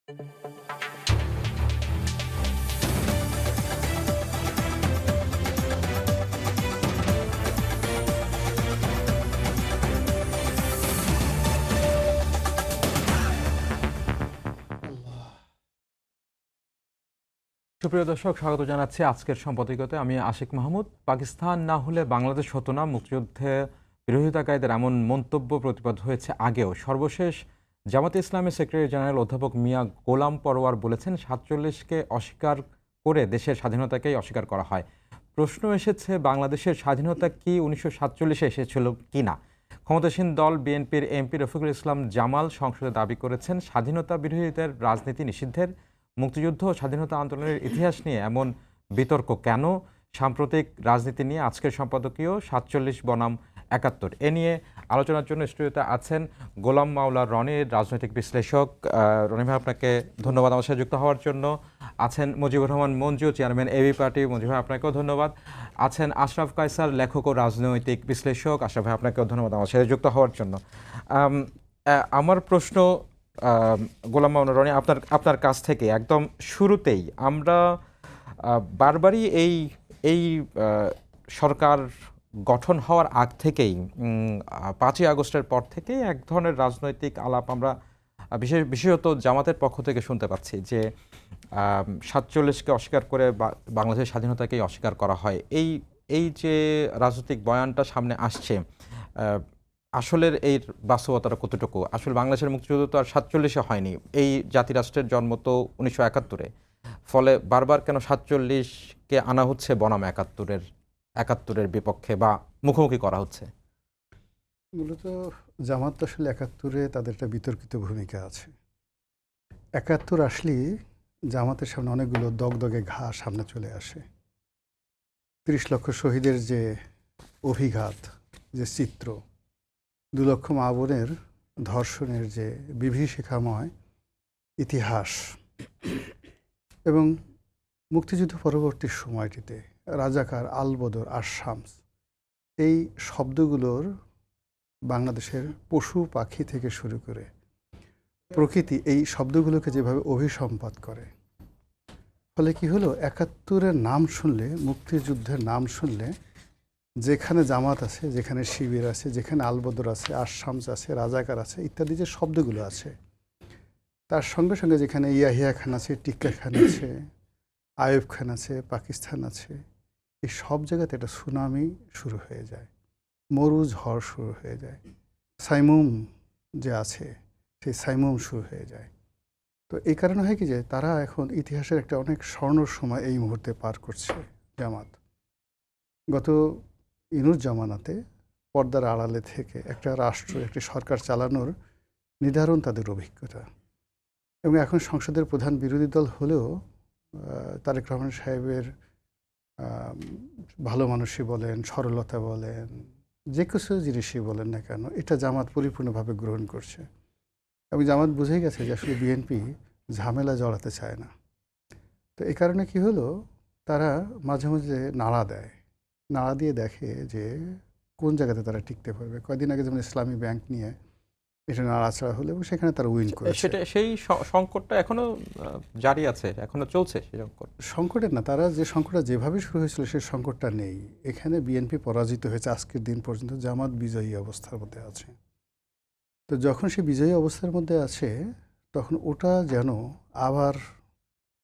সুপ্রিয় দর্শক, স্বাগত জানাচ্ছি আজকের সম্পাদকীয়তে। আমি আশিক মাহমুদ। পাকিস্তান না হলে বাংলাদেশ হতো না, মুক্তিযুদ্ধে বিরোধিতাকারীদের এমন মন্তব্য প্রতিবাদ হয়েছে আগেও। সর্বশেষ জামাতে ইসলামী সেক্রেটারি জেনারেল অধ্যাপক মিয়া গোলাম পরোয়ার বলেছেন, ৪৭কে অস্বীকার করে দেশের স্বাধীনতাকেই অস্বীকার করা হয়। প্রশ্ন এসেছে, বাংলাদেশের স্বাধীনতা কি ১৯৪৭-এ এসেছিল কি না? ক্ষমতাসীন দল বিএনপির এমপি রফিকুল ইসলাম জামাল সংসদে দাবি করেছেন, স্বাধীনতা বিরোধীদের রাজনীতি নিষিদ্ধের, মুক্তিযুদ্ধ ও স্বাধীনতা আন্দোলনের ইতিহাস নিয়ে এমন বিতর্ক কেন? সাম্প্রতিক রাজনীতি নিয়ে আজকের সম্পাদকীয় ৪৭ বনাম ৭১। এ নিয়ে আলোচনার জন্য স্টুডিওতে আছেন গোলাম মাওলা রনি, রাজনৈতিক বিশ্লেষক। রনি ভাই, আপনাকে ধন্যবাদ আমার সাথে যুক্ত হওয়ার জন্য। আছেন Mujibur Rahman Manju, chairman AB party. Manju ভাই, আপনাকেও ধন্যবাদ। আছেন আশরাফ কায়সার, লেখক ও রাজনৈতিক বিশ্লেষক। আশরাফ ভাই, আপনাকেও ধন্যবাদ আমার সাথে যুক্ত হওয়ার জন্য। আমার প্রশ্ন গোলাম মাওলা রনি, আপনার কাছ থেকে একদম শুরুতেই আমরা বারবারই এই সরকার গঠন হওয়ার আগ থেকেই ৫ই আগস্টের পর থেকে এক ধরনের রাজনৈতিক আলাপ আমরা বিশেষত জামাতের পক্ষ থেকে শুনতে পাচ্ছি যে ৪৭কে অস্বীকার করে বাংলাদেশের স্বাধীনতাকেই অস্বীকার করা হয়। এই যে রাজনৈতিক বয়ানটা সামনে আসছে, আসলের এই বাস্তবতাটা কতটুকু? আসলে বাংলাদেশের মুক্তিযুদ্ধ তো আর ৪৭-এ হয়নি, এই জাতিরাষ্ট্রের জন্ম তো ১৯৭১-এ। ফলে বারবার কেন ৪৭-কে আনা হচ্ছে বনাম ৭১-এর বিপক্ষে বা মুখোমুখি করা হচ্ছে? মূলত জামাত আসলে ৭১-এ তাদের একটা বিতর্কিত ভূমিকা আছে। ৭১ আসলেই জামাতের সামনে অনেকগুলো দগদগে ঘা সামনে চলে আসে। ৩০ লক্ষ শহীদের যে অভিঘাত, যে চিত্র, ২ লক্ষ মা বোনের ধর্ষণের যে বিভীষিকাময় ইতিহাস, এবং মুক্তিযুদ্ধ পরবর্তী সময়টিতে রাজাকার, আলবদর আর শামস, এই শব্দগুলোর বাংলাদেশের পশু পাখি থেকে শুরু করে প্রকৃতি এই শব্দগুলোকে যেভাবে অভিসম্পাত করে, ফলে কি হলো, ৭১-এর নাম শুনলে, মুক্তিযুদ্ধের নাম শুনলে, যেখানে জামাত আছে, যেখানে শিবির আছে, যেখানে আলবদর আছে, আশামস আছে, রাজাকার আছে ইত্যাদি যে শব্দগুলো আছে, তার সঙ্গে সঙ্গে যেখানে ইয়াহিয়া খান আছে, টিক্কা খান আছে, আয়ুব খান আছে, পাকিস্তান আছে, এই সব জায়গাতে একটা সুনামি শুরু হয়ে যায়, মরু ঝড় শুরু হয়ে যায়, সাইমুম যে আছে সেই সাইমুম শুরু হয়ে যায়। তো এই কারণে হয় কি যে তারা এখন ইতিহাসের একটা অনেক স্বর্ণ সময় এই মুহূর্তে পার করছে জামাত। গত ইনুর জামানাতে পর্দার আড়ালে থেকে একটা রাষ্ট্র, একটি সরকার চালানোর নির্ধারণ তাদের অভিজ্ঞতা, এবং এখন সংসদের প্রধান বিরোধী দল হলেও তারেক রহমান সাহেবের ভালো মানুষই বলেন, সরলতা বলেন, যে কিছু জিনিসই বলেন না কেন, এটা জামাত পরিপূর্ণভাবে গ্রহণ করছে। এবং জামাত বুঝেই গেছে যে আসলে বিএনপি ঝামেলা জড়াতে চায় না। তো এই কারণে কি হলো, তারা মাঝে মাঝে নাড়া দেয়, নাড়া দিয়ে দেখে যে কোন জায়গাতে তারা টিকতে পারবে। কয়েকদিন আগে যেমন ইসলামী ব্যাংক নিয়ে এটা নাড়াচাড়া হলো এবং সেখানে তারা উইন করেছে। সেই সংকটটা এখনো জারি আছে, এখনো চলছে সেই সংকট? সংকটের না, তারা যে সংকটটা যেভাবে শুরু হয়েছিল সেই সংকটটা নেই। এখানে বিএনপি পরাজিত হয়েছে, আজকের দিন পর্যন্ত জামাত বিজয়ী অবস্থার মধ্যে আছে। তো যখন সে বিজয়ী অবস্থার মধ্যে আছে, তখন ওটা যেন আবার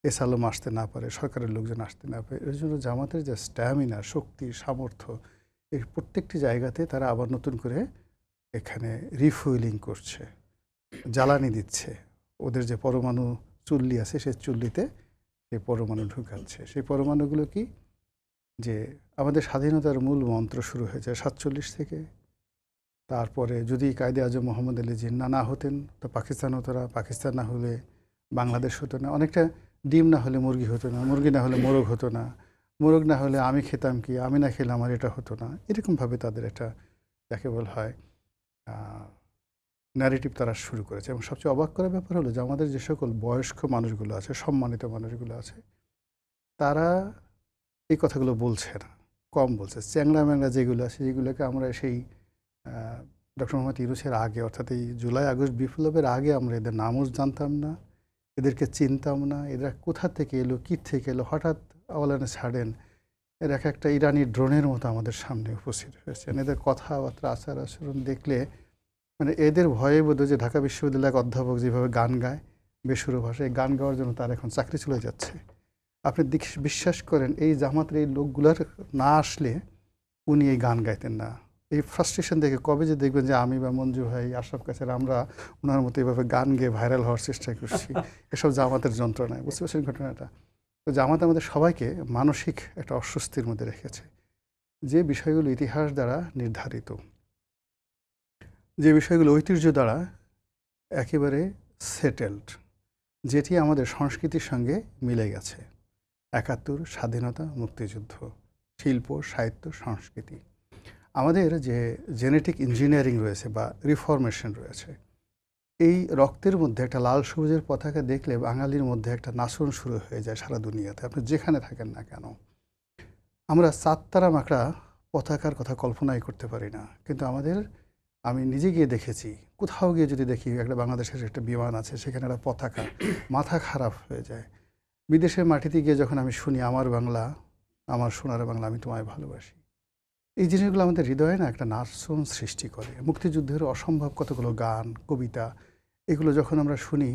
এসালম আসতে না পারে, সরকারের লোকজন আসতে না পারে, এর জন্য জামাতের যে স্ট্যামিনা, শক্তি, সামর্থ্য, এই প্রত্যেকটি জায়গাতে তারা আবার নতুন করে এখানে রিফুয়েলিং করছে, জ্বালানি দিচ্ছে। ওদের যে পরমাণু চুল্লি আছে, সেই চুল্লিতে সেই পরমাণু ঢুকাচ্ছে। সেই পরমাণুগুলো কি, যে আমাদের স্বাধীনতার মূল মন্ত্র শুরু হয়েছে ৪৭ থেকে। তারপরে যদি কায়েদে আজম মোহাম্মদ আলী জিন্নাহ না হতেন তো পাকিস্তান হতো না, পাকিস্তান না হলে বাংলাদেশ হতো না, অনেকটা ডিম না হলে মুরগি হতো না, মুরগি না হলে মোরগ হতো না, মোরগ না হলে আমি খেতাম কি, আমি না খেলে আমার এটা হতো না। এরকমভাবে তাদের একটা যাকে বলা হয় ন্যারেটিভ তারা শুরু করেছে। এবং সবচেয়ে অবাক করার ব্যাপার হলো যে আমাদের যে সকল বয়স্ক মানুষগুলো আছে, সম্মানিত মানুষগুলো আছে, তারা এই কথাগুলো বলছে না, কম বলছে। চ্যাংড়া ম্যাংড়া যেগুলো আছে, যেগুলোকে আমরা সেই ডক্টর মোহাম্মদ ইউনূসের আগে, অর্থাৎ এই জুলাই আগস্ট বিপ্লবের আগে আমরা এদের নামও জানতাম না, এদেরকে চিনতাম না, এরা কোথা থেকে এলো, কী থেকে এলো, হঠাৎ অল অ্যান্ড সাডেন এর এক একটা ইরানি ড্রোনের মতো আমাদের সামনে উপস্থিত হয়েছেন। এদের কথাবার্তা, আচার আচরণ দেখলে মানে এদের ভয়ে বোধহয় যে ঢাকা বিশ্ববিদ্যালয়ের এক অধ্যাপক যেভাবে গান গায় বেসুরো ভাষায়, গান গাওয়ার জন্য তার এখন চাকরি চলে যাচ্ছে। আপনি বিশ্বাস করেন এই জামাতের এই লোকগুলার না আসলে উনি এই গান গাইতেন না। এই ফ্রাস্ট্রেশন দেখে কবে যে দেখবেন যে আমি বা মঞ্জু ভাই, আশরাফ কাছের আমরা ওনার মতো এইভাবে গান গেয়ে ভাইরাল হওয়ার চেষ্টা করছি, এসব জামাতের যন্ত্রণায়। বুঝতে পারছেন ঘটনাটা? তো জামাত আমাদের সবাইকে মানসিক একটা অস্বস্তির মধ্যে রেখেছে। যে বিষয়গুলো ইতিহাস দ্বারা নির্ধারিত, যে বিষয়গুলো ঐতিহ্য দ্বারা একেবারে সেটেলড, যেটি আমাদের সংস্কৃতির সঙ্গে মিলে গেছে, ৭১, স্বাধীনতা, মুক্তিযুদ্ধ, শিল্প, সাহিত্য, সংস্কৃতি, আমাদের যে জেনেটিক ইঞ্জিনিয়ারিং রয়েছে বা রিফরমেশন রয়েছে, এই রক্তের মধ্যে একটা লাল সবুজের পতাকা দেখলে বাঙালির মধ্যে একটা নাচন শুরু হয়ে যায় সারা দুনিয়াতে, আপনি যেখানে থাকেন না কেন। আমরা চাঁদতারা মাকড়া পতাকার কথা কল্পনাই করতে পারি না, কিন্তু আমি নিজে গিয়ে দেখেছি, কোথাও গিয়ে যদি দেখি একটা বাংলাদেশের একটা বিমান আছে, সেখানে একটা পতাকা, মাথা খারাপ হয়ে যায়। বিদেশের মাটিতে গিয়ে যখন আমি শুনি আমার বাংলা, আমার সোনার বাংলা, আমি তোমায় ভালোবাসি, এই জিনিসগুলো আমাদের হৃদয়ে না একটা নাচন সৃষ্টি করে। মুক্তিযুদ্ধের অসম্ভব কতগুলো গান, কবিতা, এগুলো যখন আমরা শুনি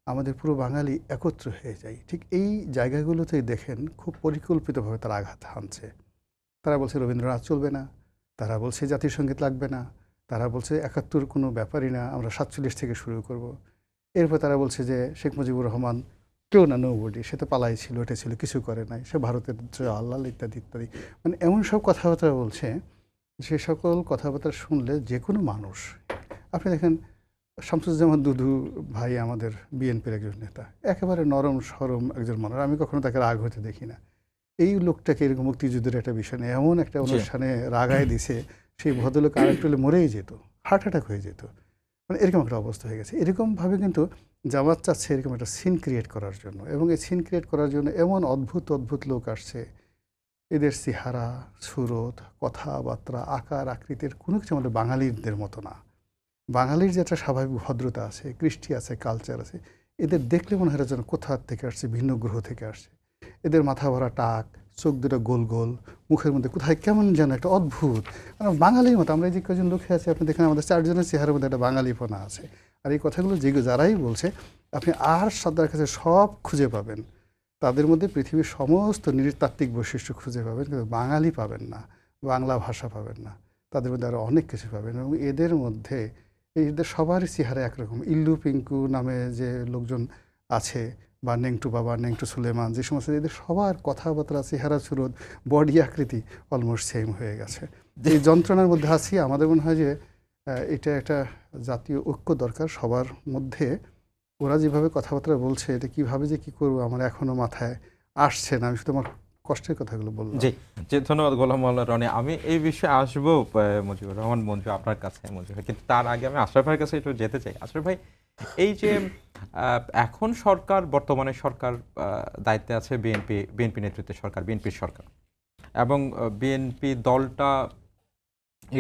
আমাদের পুরো বাঙালি একত্র হয়ে যায়। ঠিক এই জায়গাগুলোতেই দেখেন খুব পরিকল্পিতভাবে তারা আঘাত হানছে। তারা বলছে রবীন্দ্রনাথ চলবে না, তারা বলছে জাতীয় সঙ্গীত লাগবে না, তারা বলছে ৭১ কোনো ব্যাপারই না, আমরা ৪৭ থেকে শুরু করব। এরপর তারা বলছে যে শেখ মুজিবুর রহমান কেউ না, নোবডি, সে তো পালাই ছিল, এটা ছিল, কিছু করে নাই, সে ভারতের আল্লাহ, ইত্যাদি ইত্যাদি। মানে এমন সব কথাবার্তা বলছে, সে সকল কথাবার্তা শুনলে যে কোনো মানুষ, আপনি দেখেন শামসুজ্জামান দুদু ভাই আমাদের বিএনপির একজন নেতা, একেবারে নরম সরম একজন মানুষ, আমি কখনো তাকে রাগ হতে দেখি না। এই লোকটাকে এরকম মুক্তিযুদ্ধের একটা বিষয় নিয়ে এমন একটা অনুষ্ঠানে রাগায় দিছে, সেই ভদ্রলোক আরেকটু হলে মরেই যেত, হার্ট অ্যাটাক হয়ে যেত। মানে এরকম একটা অবস্থা হয়ে গেছে। এরকমভাবে কিন্তু জামাত চাচ্ছে এরকম একটা সিন ক্রিয়েট করার জন্য, এবং এই সিন ক্রিয়েট করার জন্য এমন অদ্ভুত অদ্ভুত লোক আসছে, এদের চেহারা, সুরত, কথাবার্তা, আকার আকৃতির কোনো কিছু আমাদের বাঙালিদের মতো না। বাঙালির যে একটা স্বাভাবিক ভদ্রতা আছে, কৃষ্টি আছে, কালচার আছে, এদের দেখলে মনে হয় যেন কোথা থেকে আসছে, ভিন্ন গ্রহ থেকে আসছে। এদের মাথা ভরা টাক, চোখ দুটো গোল গোল, মুখের মধ্যে কোথায় কেমন যেন একটা অদ্ভুত, মানে বাঙালির মতো। আমরা এই যে কজন লোকে আছে, আপনি দেখেন আমাদের 4 জনের চেহারার মধ্যে একটা বাঙালিপনা আছে। আর এই কথাগুলো যারাই বলছে, আপনি আর সাদার কাছে সব খুঁজে পাবেন, তাদের মধ্যে পৃথিবীর সমস্ত নৃতাত্ত্বিক বৈশিষ্ট্য খুঁজে পাবেন, কিন্তু বাঙালি পাবেন না, বাংলা ভাষা পাবেন না। তাদের মধ্যে আরও অনেক কিছু পাবেন, এবং এদের মধ্যে এদের সবারই চেহারা একরকম। ইল্লু পিঙ্কু নামে যে লোকজন আছে, বা নেংটু বাবা, নেংটু সুলেমান, যে সমস্ত, এদের সবার কথাবার্তা, চেহারা, সুরত, বডি আকৃতি অলমোস্ট সেম হয়ে গেছে। এই যন্ত্রণার মধ্যে আছি। আমাদের মনে হয় যে এটা একটা জাতীয় ঐক্য দরকার সবার মধ্যে। ওরা যেভাবে কথাবার্তা বলছে, এটা কীভাবে যে কী করবো আমার এখনও মাথায় আসছে না। আমি শুধু আমার কষ্টের কথাগুলো বললাম। জি জি, ধন্যবাদ গোলাম মোল্লা রনি। আমি এই বিষয়ে আসবো মুজিবুর রহমান মঞ্জু আপনার কাছে, মঞ্জু ভাই, কিন্তু তার আগে আমি আশরাফ ভাইয়ের কাছে একটু যেতে চাই। আশরাফ ভাই, এই যে এখন সরকার, বর্তমানে সরকার দায়িত্বে আছে বিএনপি নেতৃত্বের সরকার, বিএনপির সরকার, এবং বিএনপি দলটা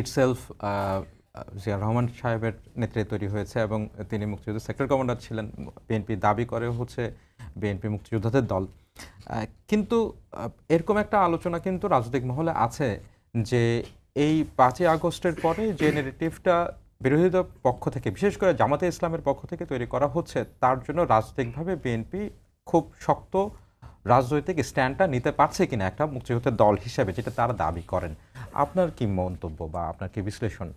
ইটসেলফ জিয়া রহমান সাহেবের নেতৃত্বে তৈরি হয়েছে, এবং তিনি মুক্তিযুদ্ধ সেক্টর কমান্ডার ছিলেন। বিএনপি দাবি করে হচ্ছে বিএনপি মুক্তিযোদ্ধাদের দল, কিন্তু এরকম একটা আলোচনা কিন্তু রাজনৈতিক মহলে আছে যে এই 5ই আগস্টের পরে যে নেগেটিভটা বিরোধী পক্ষ থেকে, বিশেষ করে জামাতে ইসলামের পক্ষ থেকে তৈরি করা হচ্ছে, তার জন্য রাজনৈতিকভাবে বিএনপি খুব শক্ত রাজনৈতিক স্ট্যান্ডটা নিতে পারছে কিনা একটা মুক্তিযুদ্ধের দল হিসেবে, যেটা তারা দাবি করেন। আপনার কি মন্তব্য বা আপনার কি বিশ্লেষণ?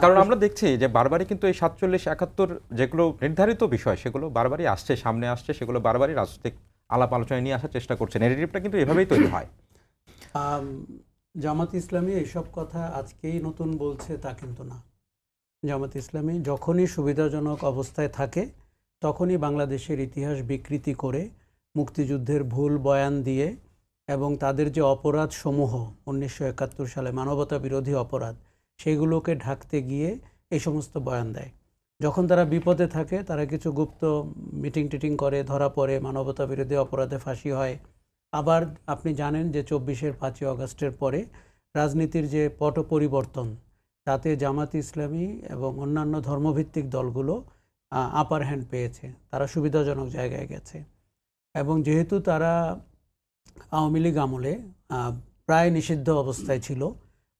কারণ আমরা দেখছি যে বারবারই কিন্তু এই 47, 71 যেগুলো নির্ধারিত বিষয়, সেগুলো বারবারই আসছে, সামনে আসছে, সেগুলো বারবারই রাজনৈতিক আলাপ আলোচনায় নিয়ে আসার চেষ্টা করছে। নেগেটিভটা কিন্তু এভাবেই তৈরি হয়। জামাত ইসলামী এইসব কথা আজকেই নতুন বলছে তা কিন্তু না। জামাত ইসলামী যখনই সুবিধাজনক অবস্থায় থাকে তখনই বাংলাদেশের ইতিহাস বিকৃতি করে, মুক্তিযুদ্ধের ভুল বয়ান দিয়ে, এবং তাদের যে অপরাধ সমূহ 1971 সালে মানবতা বিরোধী অপরাধ, সেগুলোকে ঢাকতে গিয়ে এই সমস্ত বয়ান দেয়। যখন তারা বিপদে থাকে তারা কিছু গুপ্ত মিটিং টিটিং করে, ধরা পড়ে, মানবতা বিরোধী অপরাধে ফাঁসি হয়। আবার আপনি জানেন যে 24-এর 5ই আগস্টের পরে রাজনীতির যে পট পরিবর্তন, তাতে জামাত ইসলামী এবং অন্যান্য ধর্মভিত্তিক দলগুলো আপার হ্যান্ড পেয়েছে, তারা সুবিধাজনক জায়গায় গেছে। এবং যেহেতু তারা আওয়ামী লীগ আমলে প্রায় নিষিদ্ধ অবস্থায় ছিল,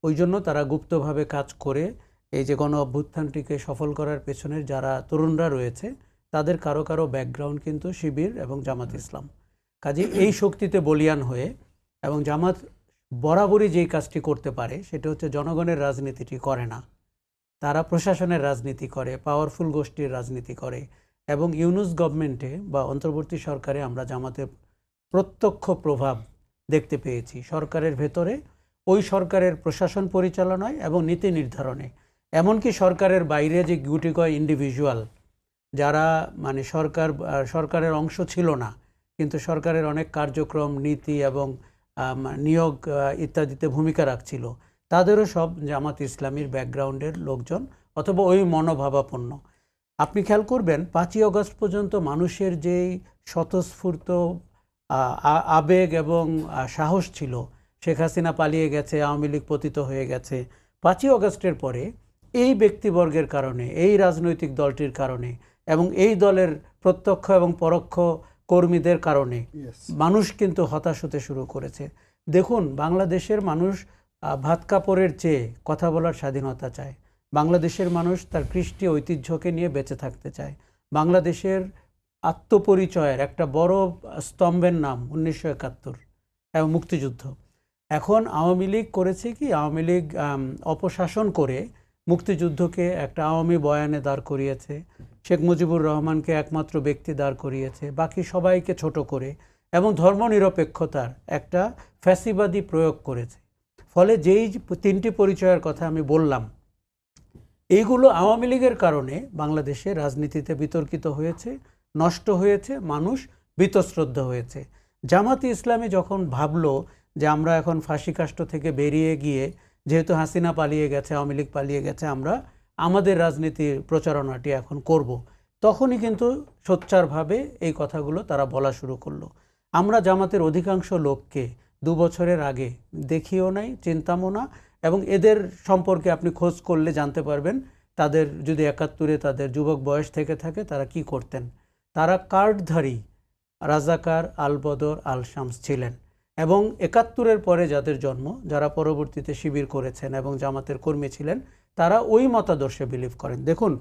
ওই জন্য তারা গুপ্তভাবে কাজ করে এই যে গণ অভ্যুত্থানটিকে সফল করার পেছনের যারা তরুণরা রয়েছে, তাদের কারো কারো ব্যাকগ্রাউন্ড কিন্তু শিবির এবং জামাত ইসলাম। কাজে এই শক্তিতে বলিয়ান হয়ে, এবং জামাত বরাবরই যেই কাজটি করতে পারে সেটা হচ্ছে জনগণের রাজনীতিটি করে না, তারা প্রশাসনের রাজনীতি করে, পাওয়ারফুল গোষ্ঠীর রাজনীতি করে। এবং ইউনূস গভর্নমেন্টে বা অন্তর্বর্তী সরকারে আমরা জামাতের প্রত্যক্ষ প্রভাব দেখতে পেয়েছি, সরকারের ভেতরে, ওই সরকারের প্রশাসন পরিচালনায় এবং নীতি নির্ধারণে। এমনকি সরকারের বাইরে যে গুটিকয় ইন্ডিভিজুয়াল যারা মানে সরকারের অংশ ছিল না, কিন্তু সরকারের অনেক কার্যক্রম, নীতি এবং নিয়োগ ইত্যাদিতে ভূমিকা রাখছিল, তাদেরও সব জামাত ইসলামীর ব্যাকগ্রাউন্ডের লোকজন অথবা ওই মনোভাবাপন্ন। আপনি খেয়াল করবেন 5ই আগস্ট পর্যন্ত মানুষের যেই স্বতঃস্ফূর্ত আবেগ এবং সাহস ছিল, শেখ হাসিনা পালিয়ে গেছে, আওয়ামী লীগ পতিত হয়ে গেছে, 5ই আগস্টের পরে এই ব্যক্তিবর্গের কারণে, এই রাজনৈতিক দলটির কারণে এবং এই দলের প্রত্যক্ষ এবং পরোক্ষ কর্মীদের কারণে মানুষ কিন্তু হতাশ হতে শুরু করেছে। দেখুন, বাংলাদেশের মানুষ ভাত কাপড়ের চেয়ে কথা বলার স্বাধীনতা চায়। বাংলাদেশের মানুষ তার কৃষ্টি ঐতিহ্যকে নিয়ে বেঁচে থাকতে চায়। বাংলাদেশের আত্মপরিচয়ের একটা বড় স্তম্ভের নাম 1971 এবং মুক্তিযুদ্ধ। এখন আওয়ামী লীগ করেছে কি, আওয়ামী লীগ অপশাসন করে মুক্তিযুদ্ধকে একটা আওয়ামী বয়ানে দাঁড় করিয়েছে, শেখ মুজিবুর রহমানকে একমাত্র ব্যক্তি দাঁড় করিয়েছে, বাকি সবাইকে ছোট করে, এবং ধর্মনিরপেক্ষতার একটা ফ্যাসিবাদী প্রয়োগ করেছে। ফলে যেই 3টি পরিচয়ের কথা আমি বললাম, এইগুলো আওয়ামী লীগের কারণে বাংলাদেশে রাজনীতিতে বিতর্কিত হয়েছে, নষ্ট হয়েছে, মানুষ বীতশ্রদ্ধ হয়েছে। জামাতে ইসলামী যখন ভাবলো যে আমরা এখন ফাঁসি কাষ্ঠ থেকে বেরিয়ে গিয়ে, যেহেতু হাসিনা পালিয়ে গেছে, আওয়ামী লীগ পালিয়ে গেছে, আমরা আমাদের রাজনীতির প্রচারণাটি এখন করব, তখনই কিন্তু সোচ্চারভাবে এই কথাগুলো তারা বলা শুরু করলো। আমরা জামাতের অধিকাংশ লোককে 2 বছরের আগে দেখিও নাই, চিন্তামও না, এবং এদের সম্পর্কে আপনি খোঁজ করলে জানতে পারবেন তাদের যদি 71-এ তাদের যুবক বয়স থেকে থাকে তারা কি করতেন। তারা কার্ডধারী রাজাকার, আল বদর, আল শামস ছিলেন। এবং 71-এর পরে যাদের জন্ম, যারা পরবর্তীতে শিবির করেছেন এবং জামাতের কর্মী ছিলেন, তারা ওই মতাদর্শে বিলিভ করেন। দেখুন,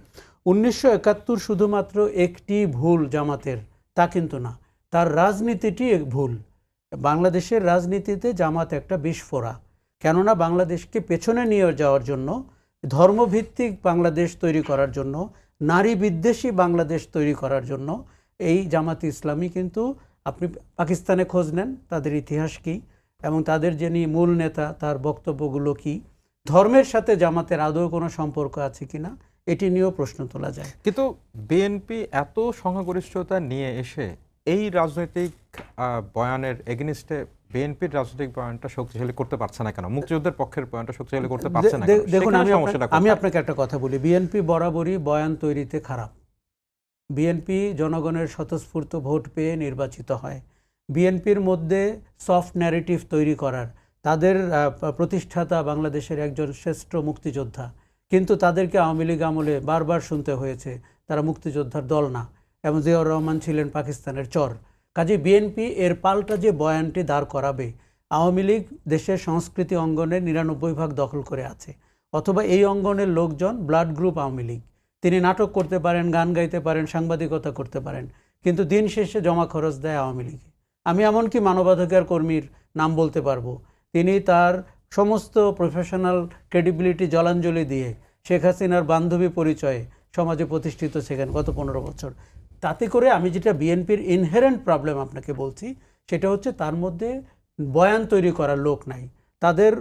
1971 শুধুমাত্র একটি ভুল জামাতের তা কিন্তু না, তার রাজনীতিটি ভুল। বাংলাদেশের রাজনীতিতে জামাত একটা বিস্ফোরা, কেননা বাংলাদেশকে পেছনে নিয়ে যাওয়ার জন্য, ধর্মভিত্তিক বাংলাদেশ তৈরি করার জন্য, নারী বিদ্বেষী বাংলাদেশ তৈরি করার জন্য এই জামাত ইসলামী কিন্তু, আপনি পাকিস্তানে খোঁজ নেন তাদের ইতিহাস কি এবং তাদের যিনি মূল নেতা তার বক্তব্যগুলো কি, ধর্মের সাথে জামাতের আদৌ কোনো সম্পর্ক আছে কিনা, এটি নিয়েও প্রশ্ন তোলা যায়। কিন্তু বিএনপি এত সংখ্যাগরিষ্ঠতা নিয়ে এসে এই রাজনৈতিক বয়ানের এগেনিস্টে বিএনপির রাজনৈতিক বয়ানটা শক্তিশালী করতে পারছে না কেন? মুক্তিযুদ্ধের পক্ষের বয়ানটা শক্তিশালী করতে পারছে না কেন? দেখুন, সমস্যাটা আমি আপনাকে একটা কথা বলি, বিএনপি বরাবরই বয়ান তৈরিতে খারাপ। বিএনপি জনগণের স্বতঃস্ফূর্ত ভোট পেয়ে নির্বাচিত হয়। বিএনপির মধ্যে সফট ন্যারেটিভ তৈরি করার, তাদের প্রতিষ্ঠাতা বাংলাদেশের একজন শ্রেষ্ঠ মুক্তিযোদ্ধা, কিন্তু তাদেরকে আওয়ামী লীগ আমলে বারবার শুনতে হয়েছে তারা মুক্তিযোদ্ধার দল না, এবং জিয়াউর রহমান ছিলেন পাকিস্তানের চর। কাজে বিএনপি এর পাল্টা যে বয়ানটি দাঁড় করাবে, আওয়ামী লীগ দেশের সংস্কৃতি অঙ্গনের 99% দখল করে আছে, অথবা এই অঙ্গনের লোকজন ব্লাড গ্রুপ আওয়ামী লীগ, তিনি নাটক করতে পারেন, গান গাইতে পারেন, সাংবাদিকতা করতে পারেন, কিন্তু দিন শেষে জমা খরচ দেয় আওয়ামী লীগে। আমি এমনকি মানবাধিকার কর্মীর নাম বলতে পারবো, তিনি তার সমস্ত প্রফেশনাল ক্রেডিবিলিটি জলাঞ্জলি দিয়ে শেখ হাসিনার বান্ধবী পরিচয়ে সমাজে প্রতিষ্ঠিত ছিলেন গত 15 বছর। তাতে করে আমি যেটা বিএনপির ইনহেরেন্ট প্রবলেম আপনাকে বলছি, সেটা হচ্ছে তার মধ্যে বয়ান তৈরি করার লোক নাই। তাদের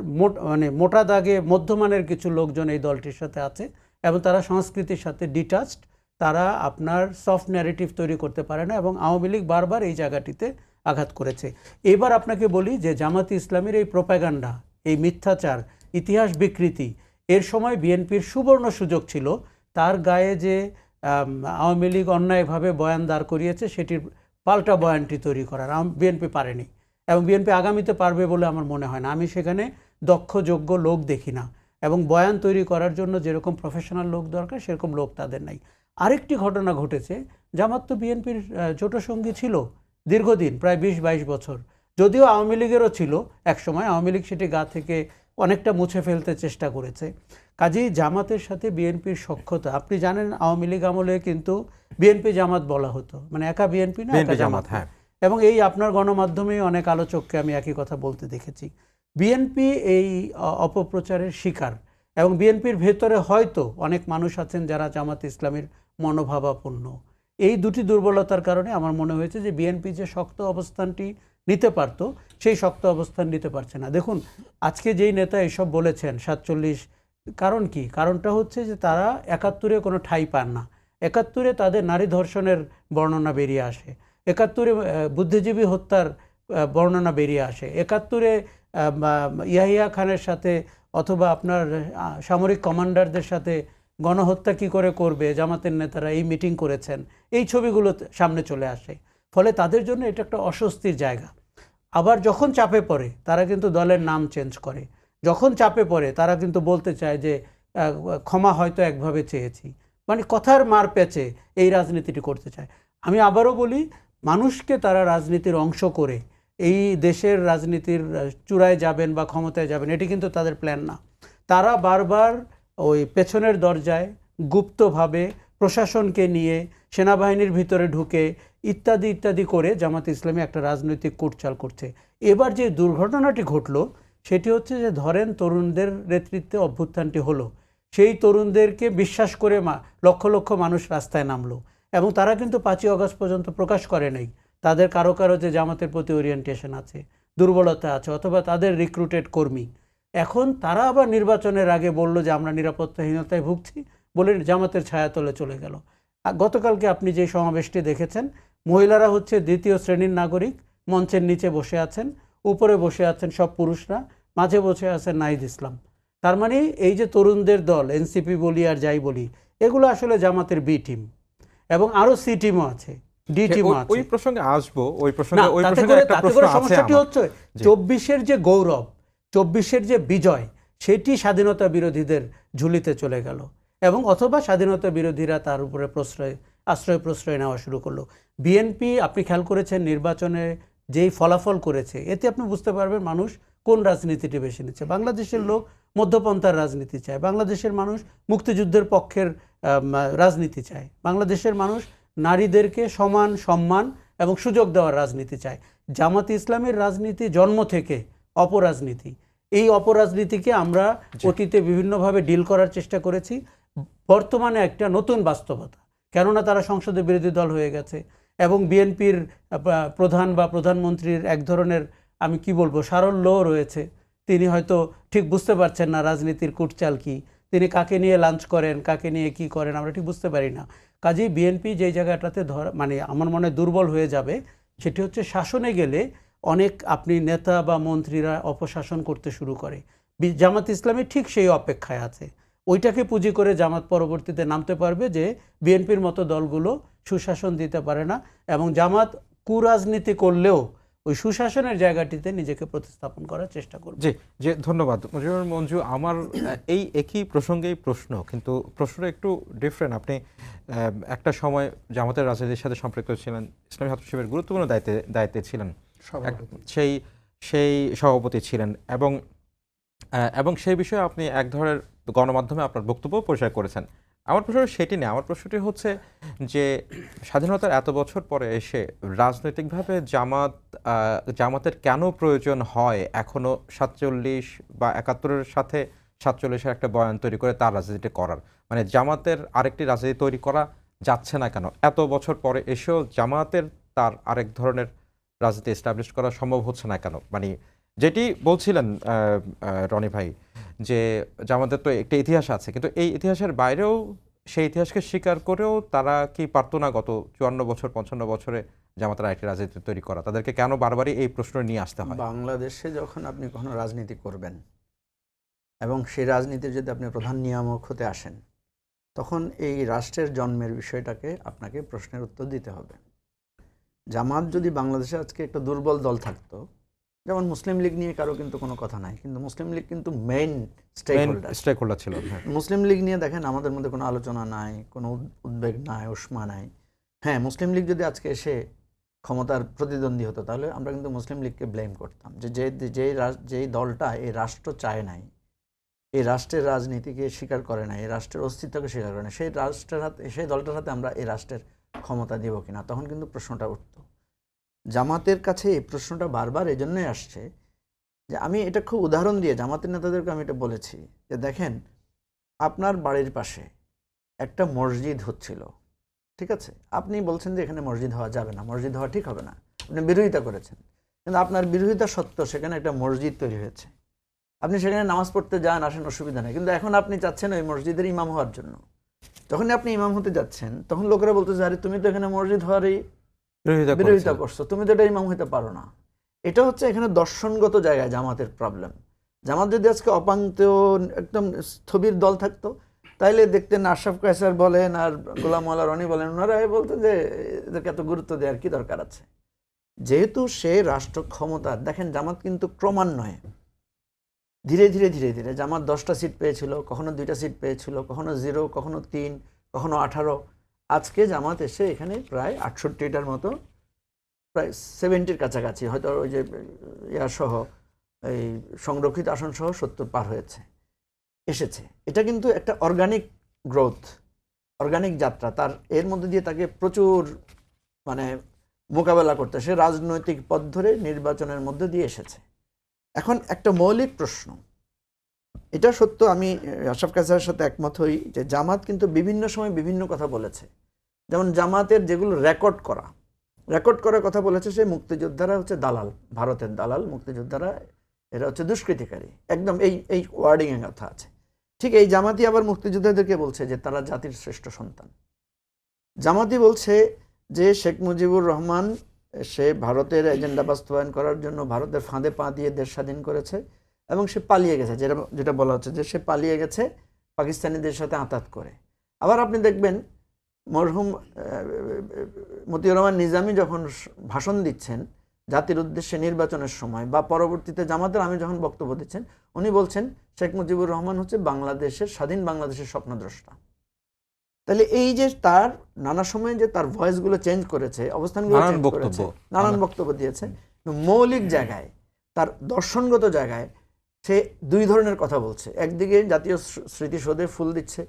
মোটা দাগে মধ্যমানের কিছু লোকজন এই দলটির সাথে আছে, এবং তারা সংস্কৃতির সাথে ডিটাচড, তারা আপনার সফট ন্যারেটিভ তৈরি করতে পারে না, এবং আওয়ামী লীগ বারবার এই জায়গাটিতে আঘাত করেছে। এবার আপনাকে বলি যে জামাতে ইসলামীর এই প্রোপাগান্ডা, এই মিথ্যাচার, ইতিহাস বিকৃতি, এর সময় বিএনপির সুবর্ণ সুযোগ ছিল তার গায়ে যে আওয়ামী লীগ অন্যায়ভাবে বয়ান দাঁড় করিয়েছে সেটির পাল্টা বয়ানটি তৈরি করার বিএনপি পারেনি, এবং বিএনপি আগামীতে পারবে বলে আমার মনে হয় না। আমি সেখানে দক্ষ যোগ্য লোক দেখি না, এবং বয়ান তৈরি করার জন্য যেরকম প্রফেশনাল লোক দরকার সেরকম লোক তাদের নাই। আরেকটি ঘটনা ঘটেছে, জামাত তো বিএনপির জোটসঙ্গী ছিল দীর্ঘদিন, প্রায় 20-22 বছর, যদিও আওয়ামী লীগেরও ছিল একসময়, আওয়ামী লীগ সেটি গা থেকে অনেকটা মুছে ফেলতে চেষ্টা করেছে। কাজেই জামাতের সাথে বিএনপির সখ্যতা, আপনি জানেন আওয়ামী লীগ আমলে কিন্তু বিএনপি জামাত বলা হতো, মানে একা বিএনপি না, একা জামাত। হ্যাঁ। এবং এই আপনার গণমাধ্যমেই অনেক আলোচককে আমি একই কথা বলতে দেখেছি। বিএনপি এই অপপ্রচারের শিকার, এবং বিএনপির ভেতরে হয়তো অনেক মানুষ আছেন যারা জামাত ইসলামীর মনোভাবাপন্ন। এই দুটি দুর্বলতার কারণে আমার মনে হয়েছে যে বিএনপি যে শক্ত অবস্থানটি নিতে পারত, সেই শক্ত অবস্থান নিতে পারছে না। দেখুন, আজকে যেই নেতা এসব বলেছেন 47, কারণ কি? কারণটা হচ্ছে যে তারা 71-এ কোনো ঠাঁই পান না। 71-এ তাদের নারী ধর্ষণের বর্ণনা বেরিয়ে আসে, 71-এ বুদ্ধিজীবী হত্যার বর্ণনা বেরিয়ে আসে, 71-এ ইয়াহিয়া খানের সাথে অথবা আপনার সামরিক কমান্ডারদের সাথে গণহত্যা কী করে করবে জামাতের নেতারা এই মিটিং করেছেন, এই ছবিগুলো সামনে চলে আসে। ফলে তাদের জন্য এটা একটা অস্বস্তির জায়গা। আবার যখন চাপে পড়ে তারা কিন্তু দলের নাম চেঞ্জ করে, যখন চাপে পড়ে তারা কিন্তু বলতে চায় যে ক্ষমা হয়তো একভাবে চেয়েছি, মানে কথার মার পেঁচে এই রাজনীতিটি করতে চায়। আমি আবারও বলি, মানুষকে তারা রাজনীতির অংশ করে এই দেশের রাজনীতির চূড়ায় যাবেন বা ক্ষমতায় যাবেন, এটি কিন্তু তাদের প্ল্যান না। তারা বারবার ওই পেছনের দরজায় গুপ্তভাবে প্রশাসনকে নিয়ে সেনাবাহিনীর ভিতরে ঢুকে ইত্যাদি ইত্যাদি করে জামাত ইসলামী একটা রাজনৈতিক কূটচাল করছে। এবার যে দুর্ঘটনাটি ঘটলো সেটি হচ্ছে যে ধরেন তরুণদের নেতৃত্বে অভ্যুত্থানটি হলো, সেই তরুণদেরকে বিশ্বাস করে লক্ষ লক্ষ মানুষ রাস্তায় নামলো, এবং তারা কিন্তু 5ই আগস্ট পর্যন্ত প্রকাশ করে নাই তাদের কারো কারো যে জামাতের প্রতি ওরিয়েন্টেশন আছে, দুর্বলতা আছে, অথবা তাদের রিক্রুটেড কর্মী। এখন তারা আবার নির্বাচনের আগে বলল যে আমরা নিরাপত্তাহীনতায় ভুগছি, বলে জামাতের ছায়াতলে চলে গেল। গতকালকে আপনি যে সমাবেশটি দেখেছেন, মহিলারা হচ্ছে দ্বিতীয় শ্রেণীর নাগরিক, মঞ্চের নিচে বসে আছেন, উপরে বসে আছেন সব পুরুষরা, মাঝে বসে আছেন নাহিদ ইসলাম। তার মানে এই যে তরুণদের দল, এনসিপি বলি আর যাই বলি, এগুলো আসলে জামাতের বি টিম, এবং আরও সি টিমও আছে, ডি টিমও আছে। ওই প্রসঙ্গে আসবো, ওই না, প্রসঙ্গে তাতে করে একটা প্রশ্ন আছে সমস্যাটি আমার। হচ্ছে 24-এর যে গৌরব, 24-এর যে বিজয়, সেটি স্বাধীনতা বিরোধীদের ঝুলিতে চলে গেল, এবং অথবা স্বাধীনতা বিরোধীরা তার উপরে আশ্রয় প্রশ্রয় নেওয়া শুরু করলো। বিএনপি, আপনি খেয়াল করেছেন নির্বাচনে যেই ফলাফল করেছে, এতে আপনি বুঝতে পারবেন মানুষ কোন রাজনীতিটি বেছে নিচ্ছে। বাংলাদেশের লোক মধ্যপন্থার রাজনীতি চায়, বাংলাদেশের মানুষ মুক্তিযুদ্ধের পক্ষের রাজনীতি চায়, বাংলাদেশের মানুষ নারীদেরকে সমান সম্মান এবং সুযোগ দেওয়ার রাজনীতি চায়। জামাত ইসলামের রাজনীতি জন্ম থেকে অপরাজনীতি। এই অপরাজনীতিকে আমরা অতীতে বিভিন্নভাবে ডিল করার চেষ্টা করেছি। বর্তমানে একটা নতুন বাস্তবতা, কেননা তারা সংসদে বিরোধী দল হয়ে গেছে, এবং বিএনপির প্রধান বা প্রধানমন্ত্রীর এক ধরনের, আমি কি বলবো, সারল্য রয়েছে। তিনি হয়তো ঠিক বুঝতে পারছেন না রাজনীতির কূটচাল কি, তিনি কাকে নিয়ে লাঞ্চ করেন, কাকে নিয়ে কি করেন, আমরা ঠিক বুঝতে পারি না। কাজেই বিএনপি যেই জায়গাটাতে মানে আমার মনে দুর্বল হয়ে যাবে, সেটি হচ্ছে শাসনে গেলে অনেক আপনি নেতা বা মন্ত্রীরা অপশাসন করতে শুরু করে। জামাত ইসলামী ঠিক সেই অপেক্ষায় আছে, ওইটাকে পুঁজি করে জামাত পরবর্তীতে নামতে পারবে যে বিএনপির মতো দলগুলো সুশাসন দিতে পারে না, এবং জামাত কুরাজনীতি করলেও ওই সুশাসনের জায়গাটিতে নিজেকে প্রতিস্থাপন করার চেষ্টা করবে। জি, ধন্যবাদ মুজিবুর মঞ্জু। আমার এই একই প্রসঙ্গেই প্রশ্ন, কিন্তু প্রশ্নটা একটু ডিফারেন্ট। আপনি একটা সময় জামাতের রাজনীতির সাথে সম্পৃক্ত ছিলেন, ইসলামী ছাত্র শিবিরের গুরুত্বপূর্ণ দায়িত্বে ছিলেন, সেই সভাপতি ছিলেন, এবং সেই বিষয়ে আপনি এক ধরনের গণমাধ্যমে আপনার বক্তব্য পরিষ্কার করেছেন। আমার প্রশ্ন সেটি নেই, আমার প্রশ্নটি হচ্ছে যে স্বাধীনতার এত বছর পরে এসে রাজনৈতিকভাবে জামাতের কেন প্রয়োজন হয় এখনও 47 বা 71-এর সাথে 47-এর একটা বয়ান তৈরি করে তার রাজনীতি করার, মানে জামাতের আরেকটি রাজনীতি তৈরি করা যাচ্ছে না কেন? এত বছর পরে এসেও জামাতের তার আরেক ধরনের রাজনীতি এস্টাবলিশ করা সম্ভব হচ্ছে না কেন? মানে যেটি বলছিলেন রনি ভাই, যে জামাতের তো একটা ইতিহাস আছে, কিন্তু এই ইতিহাসের বাইরেও সেই ইতিহাসকে স্বীকার করেও তারা কি পারতো না গত 54 বছর 55 বছরে জামাতের আরেকটি রাজনীতি তৈরি করা? তাদেরকে কেন বারবারই এই প্রশ্ন নিয়ে আসতে হয়? বাংলাদেশে যখন আপনি কখনো রাজনীতি করবেন এবং সেই রাজনীতির যদি আপনি প্রধান নিয়ামক হতে আসেন, তখন এই রাষ্ট্রের জন্মের বিষয়টাকে আপনাকে প্রশ্নের উত্তর দিতে হবে। জামাত যদি বাংলাদেশে আজকে একটা দুর্বল দল থাকতো, যেমন মুসলিম লীগ নিয়ে কারো কিন্তু কোনো কথা নাই, কিন্তু মুসলিম লীগ কিন্তু main stakeholder. Stakeholder ছিল, হ্যাঁ। মুসলিম লীগ নিয়ে দেখেন আমাদের মধ্যে কোনো আলোচনা নাই, কোনো উদ্বেগ নাই, উষ্মা নাই। হ্যাঁ, মুসলিম লীগ যদি আজকে এসে ক্ষমতার প্রতিদ্বন্দ্বী হতো তাহলে আমরা কিন্তু মুসলিম লীগকে ব্লেম করতাম যে যেই দলটা এই রাষ্ট্র চায় নাই, এই রাষ্ট্রের রাজনীতিকে স্বীকার করে নাই, এই রাষ্ট্রের অস্তিত্বকে স্বীকার করে না, সেই দলটার হাতে আমরা এই রাষ্ট্রের ক্ষমতা দিব কিনা, তখন কিন্তু প্রশ্নটা উঠত। জামাতের কাছে এই প্রশ্নটা বারবার এই জন্যই আসছে যে আমি এটা খুব উদাহরণ দিয়ে জামাতের নেতাদেরকে আমি এটা বলেছি যে দেখেন, আপনার বাড়ির পাশে একটা মসজিদ হচ্ছিল, ঠিক আছে, আপনি বলছেন যে এখানে মসজিদ হওয়া যাবে না, মসজিদ হওয়া ঠিক হবে না, আপনি বিরোধিতা করেছেন, কিন্তু আপনার বিরোধিতা সত্ত্বেও সেখানে একটা মসজিদ তৈরি হয়েছে, আপনি সেখানে নামাজ পড়তে যান, আসেন, অসুবিধা নেই, কিন্তু এখন আপনি চাচ্ছেন ওই মসজিদের ইমাম হওয়ার জন্য। যখন আপনি ইমাম হতে যাচ্ছেন তখন লোকেরা বলতেছে আরে তুমি তো এখানে মসজিদ হওয়ারই বিরোধিতা করছো, তুমি তো এটা ইমাম হতে পারো না। এটা হচ্ছে এখানে দর্শনগত জায়গায় জামাতের প্রবলেম। জামাত যদি আজকে অপাঙ্ক্তেয় একদম স্থবির দল থাকতো তাইলে দেখতেন আশরাফ কায়সার বলেন আর গোলাম মোল্লা রনি বলেন, ওনারা বলতেন যে এদেরকে এত গুরুত্ব দেওয়ার কি দরকার আছে। যেহেতু সে রাষ্ট্র ক্ষমতা, দেখেন জামাত কিন্তু ক্রমান্বয়ে ধীরে ধীরে ধীরে ধীরে জামাত 10টা সিট পেয়েছিল, কখনো 2টা সিট পেয়েছিল, কখনো 0, কখনো 3, কখনো 18। আজকে জামাত এসে এখানে প্রায় 68টার মতো, প্রায় 70-র কাছাকাছি, হয়তো ওই যে সহ এই সংরক্ষিত আসন সহ 70 পার হয়েছে, এসেছে। এটা কিন্তু একটা অর্গানিক গ্রোথ, অর্গানিক যাত্রা। তার এর মধ্যে দিয়ে তাকে প্রচুর মানে মোকাবেলা করতে, সে রাজনৈতিক পথ ধরে নির্বাচনের মধ্যে দিয়ে এসেছে। এখন একটা মৌলিক প্রশ্ন, এটা সত্য, আমি আশরাফ কায়সারের সাথে একমত হই যে জামাত কিন্তু বিভিন্ন সময় বিভিন্ন কথা বলেছে। যেমন জামাতের যেগুলো রেকর্ড করার কথা বলেছে, সে মুক্তিযোদ্ধারা হচ্ছে দালাল, ভারতের দালাল, মুক্তিযোদ্ধারা এরা হচ্ছে দুষ্কৃতিকারী, একদম এই ওয়ার্ডিংয়ের কথা আছে। ঠিক এই জামাতি আবার মুক্তিযোদ্ধাদেরকে বলছে যে তারা জাতির শ্রেষ্ঠ সন্তান। জামাতি বলছে যে শেখ মুজিবুর রহমান সে ভারতের এজেন্ডা বাস্তবায়ন করার জন্য ভারতের ফাঁদে পা দিয়ে দেশ স্বাধীন করেছে এবং সে পালিয়ে গেছে, যেটা বলা হচ্ছে যে সে পালিয়ে গেছে পাকিস্তানিদের সাথে আঁতাত করে। আবার আপনি দেখবেন মরহুম মতিউর রহমান নিজামী যখন ভাষণ দিচ্ছেন জাতির উদ্দেশ্যে নির্বাচনের সময়, বা পরবর্তীতে জামাতের আমি যখন বক্তব্য দিচ্ছেন, উনি বলছেন শেখ মুজিবুর রহমান হচ্ছে বাংলাদেশের, স্বাধীন বাংলাদেশের স্বপ্নদ্রষ্টা। তাহলে এই যে তার নানা সময়ে যে তার ভয়েসগুলো চেঞ্জ করেছে, অবস্থানগুলো চেঞ্জ করেছে, নানান বক্তব্য দিয়েছে, মৌলিক জায়গায় তার দর্শনগত জায়গায় সে দুই ধরনের কথা বলছে। একদিকে জাতীয় স্মৃতিসৌধে ফুল দিচ্ছে,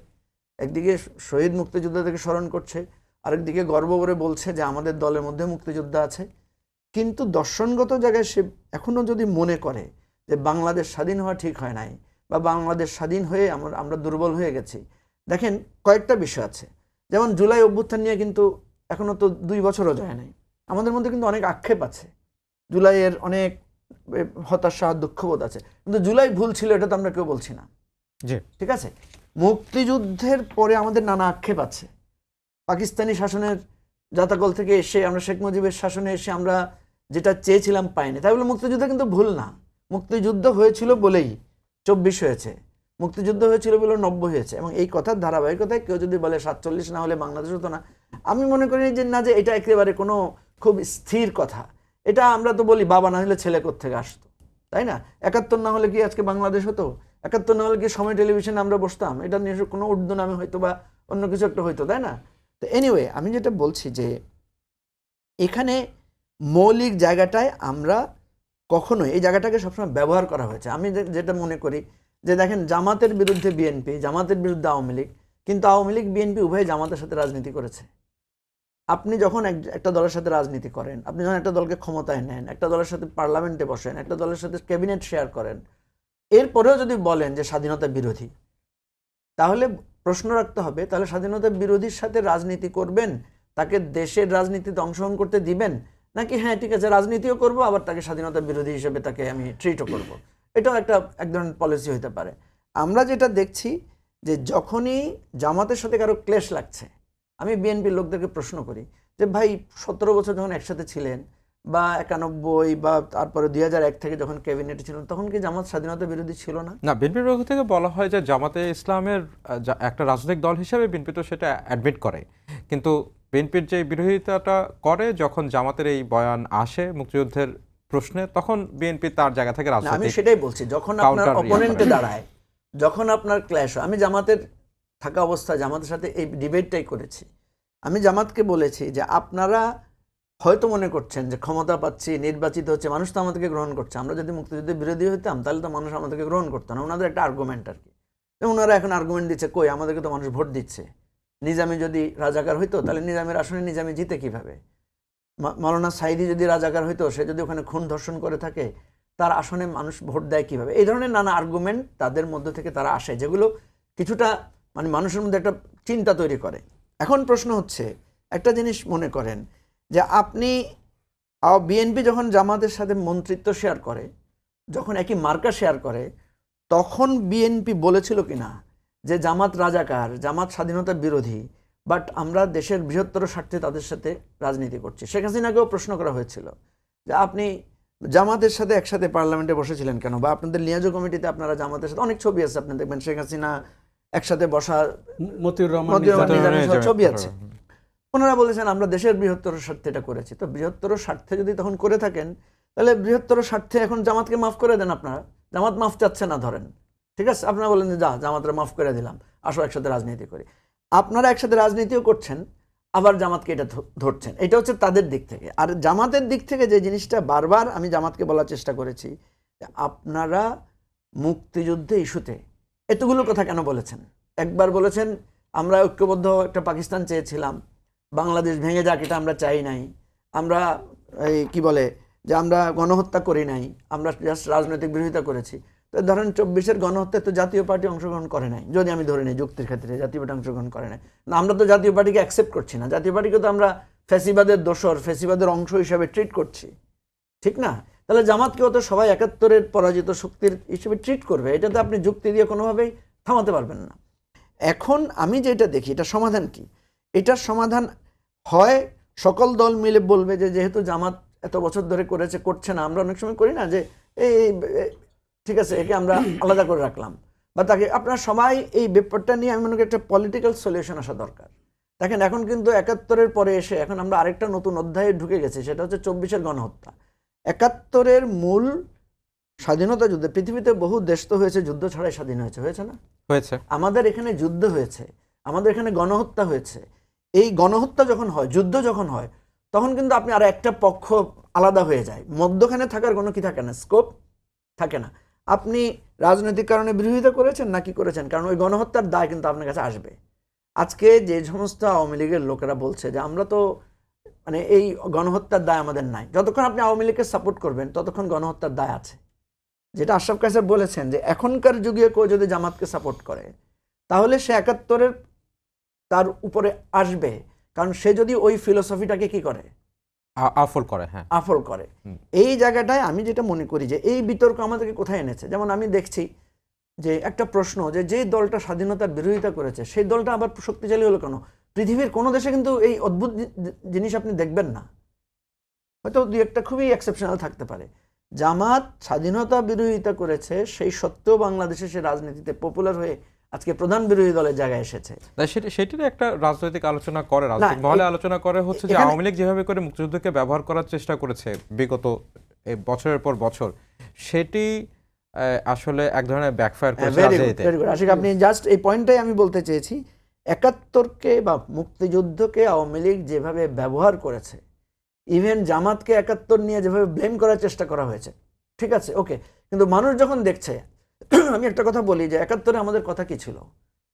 একদিকে শহীদ মুক্তিযোদ্ধাদেরকে স্মরণ করছে, আরেকদিকে গর্ব করে বলছে যে আমাদের দলের মধ্যে মুক্তিযোদ্ধা আছে। কিন্তু দর্শনগত জায়গায় সে এখনও যদি মনে করে যে বাংলাদেশ স্বাধীন হওয়া ঠিক হয় নাই, বা বাংলাদেশ স্বাধীন হয়ে আমরা দুর্বল হয়ে গেছি, দেখেন কয়েকটা বিষয় আছে। যেমন জুলাই অভ্যুত্থান নিয়ে কিন্তু এখনও তো 2 বছরও যায় নাই, আমাদের মধ্যে কিন্তু অনেক আক্ষেপ আছে, জুলাইয়ের অনেক হতাশা দুঃখবোধ আছে, কিন্তু জুলাই ভুল ছিল এটা তো আমরা কেউ বলছি না, ঠিক আছে। মুক্তিযুদ্ধের পরে আমাদের নানা আক্ষেপ আছে, পাকিস্তানি শাসনের জাতাকল থেকে এসে আমরা শেখ মুজিবের শাসনে এসে আমরা যেটা চেয়েছিলাম পাইনি, তাই বলে মুক্তিযুদ্ধ কিন্তু ভুল না। মুক্তিযুদ্ধ হয়েছিল বলেই 24 হয়েছে, মুক্তিযুদ্ধ হয়েছিল বলে 90 হয়েছে, এবং এই কথার ধারাবাহিকতায় কেউ যদি বলে 47 না হলে বাংলাদেশ হতো না, আমি মনে করি যে না, যে এটা একেবারে কোনো খুব স্থির কথা। এটা আমরা তো বলি বাবা না হলে ছেলে কোত্থেকে আসতো, তাই না? 71 না হলে কি আজকে বাংলাদেশ হতো? 71 না হলে কি সময় টেলিভিশনে আমরা বসতাম? এটা নিয়ে কোনো উর্দু নামে হয়তো বা অন্য কিছু একটা হইতো, তাই না? তো এনিওয়ে, আমি যেটা বলছি যে এখানে মৌলিক জায়গাটায় আমরা কখনোই এই জায়গাটাকে সবসময় ব্যবহার করা হয়েছে। আমি যেটা মনে করি যে দেখেন, জামাতের বিরুদ্ধে বিএনপি, জামাতের বিরুদ্ধে আওয়ামী লীগ, কিন্তু আওয়ামী লীগ বিএনপি উভয় জামাতের সাথে রাজনীতি করেছে। আপনি যখন একটা দলের সাথে রাজনীতি করেন, আপনি যখন একটা দলকে ক্ষমতায় নেন, একটা দলের সাথে পার্লামেন্টে বসেন, একটা দলের সাথে ক্যাবিনেট শেয়ার করেন, এরপরেও যদি বলেন যে স্বাধীনতা বিরোধী, তাহলে প্রশ্ন রাখতে হবে তাহলে স্বাধীনতা বিরোধীর সাথে রাজনীতি করবেন, তাকে দেশের রাজনীতিতে অংশগ্রহণ করতে দিবেন, নাকি হ্যাঁ ঠিক আছে রাজনীতিও করব আবার তাকে স্বাধীনতা বিরোধী হিসেবে তাকে আমি ট্রিটও করব। এটাও এক ধরনের পলিসি হতে পারে। আমরা যেটা দেখছি যে যখনই জামাতের সাথে কারো ক্লেশ লাগছে, আমি বিএনপির লোকদেরকে প্রশ্ন করি যে ভাই 17 বছর যখন একসাথে ছিলেন, বা 91 বা তারপরে 2001 থেকে যখন ক্যাবিনেটে ছিলেন, তখন কি জামাত স্বাধীনতা বিরোধী ছিল না? না, বিএনপির পক্ষ থেকে বলা হয় যে জামাতে ইসলামের একটা রাজনৈতিক দল হিসেবে বিএনপি তো সেটা অ্যাডমিট করে, কিন্তু বিএনপির যে বিরোধিতাটা করে যখন জামাতের এই বয়ান আসে মুক্তিযুদ্ধের প্রশ্নে, তখন বিএনপি তার জায়গা থেকে না, আমি রাজনৈতিক সেটাই বলছি, যখন আপনার counter অপোনেন্টে করে। দাঁড়ায়, যখন আপনার ক্ল্যাশ হয়, আমি জামাতের থাকা অবস্থায় জামাতের সাথে এই ডিবেটটাই করেছি। আমি জামাতকে বলেছি যে আপনারা হয়তো মনে করছেন যে ক্ষমতা পাচ্ছি, নির্বাচিত হচ্ছে, মানুষ তো আমাদেরকে গ্রহণ করছে, আমরা যদি মুক্তিযুদ্ধের বিরোধী হইতাম তাহলে তো মানুষ আমাদেরকে গ্রহণ করতো না। ওনাদের একটা আর্গুমেন্ট আর কি, ওনারা এখন আর্গুমেন্ট দিচ্ছে, কই আমাদেরকে তো মানুষ ভোট দিচ্ছে, নিজামী যদি রাজাকার হইতো তাহলে নিজামের আসনে নিজামী জিতে কিভাবে, মাওলানা সাইদি যদি রাজাকার হইতো, সে যদি ওখানে খুন ধর্ষণ করে থাকে, তার আসনে মানুষ ভোট দেয় কিভাবে। এই ধরনের নানা আর্গুমেন্ট তাদের মধ্য থেকে তারা আসে, যেগুলো কিছুটা মানে মানুষের মধ্যে একটা চিন্তা তৈরি করে। এখন প্রশ্ন হচ্ছে, একটা জিনিস মনে করেন যে আপনি বিএনপি যখন জামাতের সাথে মন্ত্রিত্ব শেয়ার করে, যখন একই মার্কা শেয়ার করে, তখন বিএনপি বলেছিল কিনা যে জামাত রাজাকার, জামাত স্বাধীনতা বিরোধী, বাট আমরা দেশের বৃহত্তর স্বার্থে তাদের সাথে রাজনীতি করছি। শেখ হাসিনাকেও প্রশ্ন করা হয়েছিল যে আপনি জামাতের সাথে একসাথে পার্লামেন্টে বসেছিলেন কেন, বা আপনাদের লিয়াজো কমিটিতে আপনারা জামাতের সাথে, অনেক ছবি আছে আপনি দেখবেন শেখ হাসিনা একসাথে বসা, মতিউর রহমান মতিউর রহমান নিজামী। নিজামী সহ ছবি আছে। ওনারা বলেছেন আমরা দেশের বৃহত্তর স্বার্থে এটা করেছি। তো বৃহত্তর স্বার্থে যদি তখন করে থাকেন, তাহলে বৃহত্তর স্বার্থে এখন জামাতকে মাফ করে দেন আপনারা। জামাত মাফ চাচ্ছে না ধরেন, ঠিক আছে, আপনারা বলেন যে জামাতরা মাফ করে দিলাম, আসো একসাথে রাজনীতি করি। আপনারা একসাথে রাজনীতিও করছেন, আবার জামাতকে এটা ধরছেন। এটা হচ্ছে তাদের দিক থেকে। আর জামাতের দিক থেকে যে জিনিসটা বারবার আমি জামাতকে বলার চেষ্টা করেছি, আপনারা মুক্তিযুদ্ধে ইস্যুতে এতগুলো কথা কেন বলেছেন? একবার বলেছেন আমরা ঐক্যবদ্ধ একটা পাকিস্তান চেয়েছিলাম, বাংলাদেশ ভেঙে যাক এটা আমরা চাই নাই, আমরা এই কি বলে যে আমরা গণহত্যা করি নাই, আমরা জাস্ট রাজনৈতিক বিরোধিতা করেছি। তো ধরেন 24-এর গণহত্যায় তো জাতীয় পার্টি অংশগ্রহণ করে নাই, যদি আমি ধরে নিই যুক্তির ক্ষেত্রে জাতীয় পার্টি অংশগ্রহণ করে নাই, না আমরা তো জাতীয় পার্টিকে অ্যাকসেপ্ট করছি না, জাতীয় পার্টিকে তো আমরা ফ্যাসিবাদের দোসর, ফ্যাসিবাদের অংশ হিসাবে ট্রিট করছি, ঠিক না? তাহলে জামাতকেও তো সবাই 71-এর পরাজিত শক্তির হিসেবে ট্রিট করবে, এটাতে আপনি যুক্তি দিয়ে কোনোভাবেই থামাতে পারবেন না। এখন আমি যেটা দেখি, এটা সমাধান কি? এটার সমাধান হয় সকল দল মিলে বলবে যে যেহেতু জামাত এত বছর ধরে করছে না, আমরা অনেক সময় করি না যে এই ঠিক আছে একে আমরা আলাদা করে রাখলাম, বা তাকে আপনারা সবাই এই ব্যাপারটা নিয়ে আমি মনে করি একটা পলিটিক্যাল সলিউশন আসা দরকার। দেখেন এখন কিন্তু 71-এর পরে এসে এখন আমরা আরেকটা নতুন অধ্যায়ে ঢুকে গেছি, সেটা হচ্ছে 24-এর গণহত্যা। 71-এর মূল স্বাধীনতা যুদ্ধে, পৃথিবীতে বহু দেশ তো হয়েছে যুদ্ধ ছাড়াই স্বাধীন হয়েছে না? হয়েছে। আমাদের এখানে যুদ্ধ হয়েছে, আমাদের এখানে গণহত্যা হয়েছে। এই গণহত্যা যখন হয়, যুদ্ধ যখন হয়, তখন কিন্তু আপনি আর একটা পক্ষ আলাদা হয়ে যায়, মধ্যখানে থাকার কোনো কি থাকে না, স্কোপ থাকে না। আপনি রাজনৈতিক কারণে বিরোধিতা করেছেন নাকি করেছেন, কারণ ওই গণহত্যার দায় কিন্তু আপনার কাছে আসবে। আজকে যে সমস্ত আওয়ামী লীগের লোকেরা বলছে যে আমরা তো মানে এই গণহত্যার দায় আমাদের নাই, যতক্ষণ আপনি আওয়ামী লীগকে সাপোর্ট করবেন ততক্ষণ গণহত্যার দায় আছে। যেটা আশরাফ কায়সার বলেছেন যে এখনকার যুগে কেউ যদি জামাতকে সাপোর্ট করে তাহলে সে 71-এর তার উপরে আসবে, কারণ সে যদি ওই ফিলোসফিটাকে কি করে, আফল করে। হ্যাঁ, আফল করে। এই জায়গাটায় আমি যেটা মনে করি যে এই বিতর্ক আমাদেরকে কোথায় এনেছে, যেমন আমি দেখছি যে একটা প্রশ্ন যে দলটা স্বাধীনতার বিরোধিতা করেছে সেই দলটা আবার শক্তিশালী হলো কেন? পৃথিবীর কোনো দেশে কিন্তু এই অদ্ভুত জিনিস আপনি দেখবেন না, হয়তো দুই একটা খুবই এক্সেপশনাল থাকতে পারে। জামাত স্বাধীনতা বিরোধিতা করেছে, সেই সত্ত্বেও বাংলাদেশে সে রাজনীতিতে পপুলার হয়ে আজকে প্রধান বিরোধী দলের জায়গায় এসেছে। সেটার একটা রাজনৈতিক আলোচনা করে, রাজনৈতিক মহলে আলোচনা করে হচ্ছে যে আওয়ামী লীগ যেভাবে করে মুক্তিযুদ্ধকে ব্যবহার করার চেষ্টা করেছে বিগত বছরের পর বছর, সেটি আসলে এক ধরনের ব্যাকফায়ার করেছে রাজনীতিতে। আশিক, আপনি জাস্ট এই পয়েন্টটাই আমি বলতে চেয়েছি, 71-কে বা মুক্তিযুদ্ধকে আওয়ামী লীগ যেভাবে ব্যবহার করেছে, ইভেন জামাতকে 71 নিয়ে যেভাবে ব্লেম করার চেষ্টা করা হয়েছে, ঠিক আছে ওকে, কিন্তু মানুষ যখন দেখছে, আমি একটা কথা বলি যে 71-এ আমাদের কথা কি ছিল?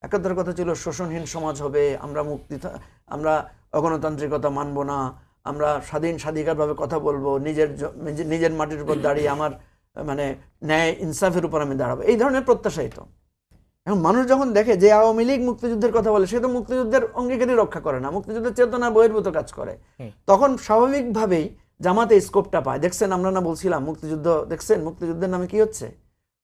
71-এর কথা ছিল শোষণহীন সমাজ হবে, আমরা অগণতান্ত্রিকতা মানব না, আমরা স্বাধিকারভাবে কথা বলবো, নিজের মাটির উপর দাঁড়িয়ে আমার মানে ন্যায় ইনসাফের উপর আমি দাঁড়াবো, এই ধরনের প্রত্যাশাই তো। এখন মানুষ যখন দেখে যে আওয়ামী লীগ মুক্তিযুদ্ধের কথা বলে, সে তো মুক্তিযুদ্ধের অঙ্গীকারই রক্ষা করে না, মুক্তিযুদ্ধের চেতনা বহির্ভূত কাজ করে, তখন স্বাভাবিকভাবেই জামাতে স্কোপটা পায়। দেখছেন আমরা না বলছিলাম মুক্তিযুদ্ধ, দেখছেন মুক্তিযুদ্ধের নামে কি হচ্ছে,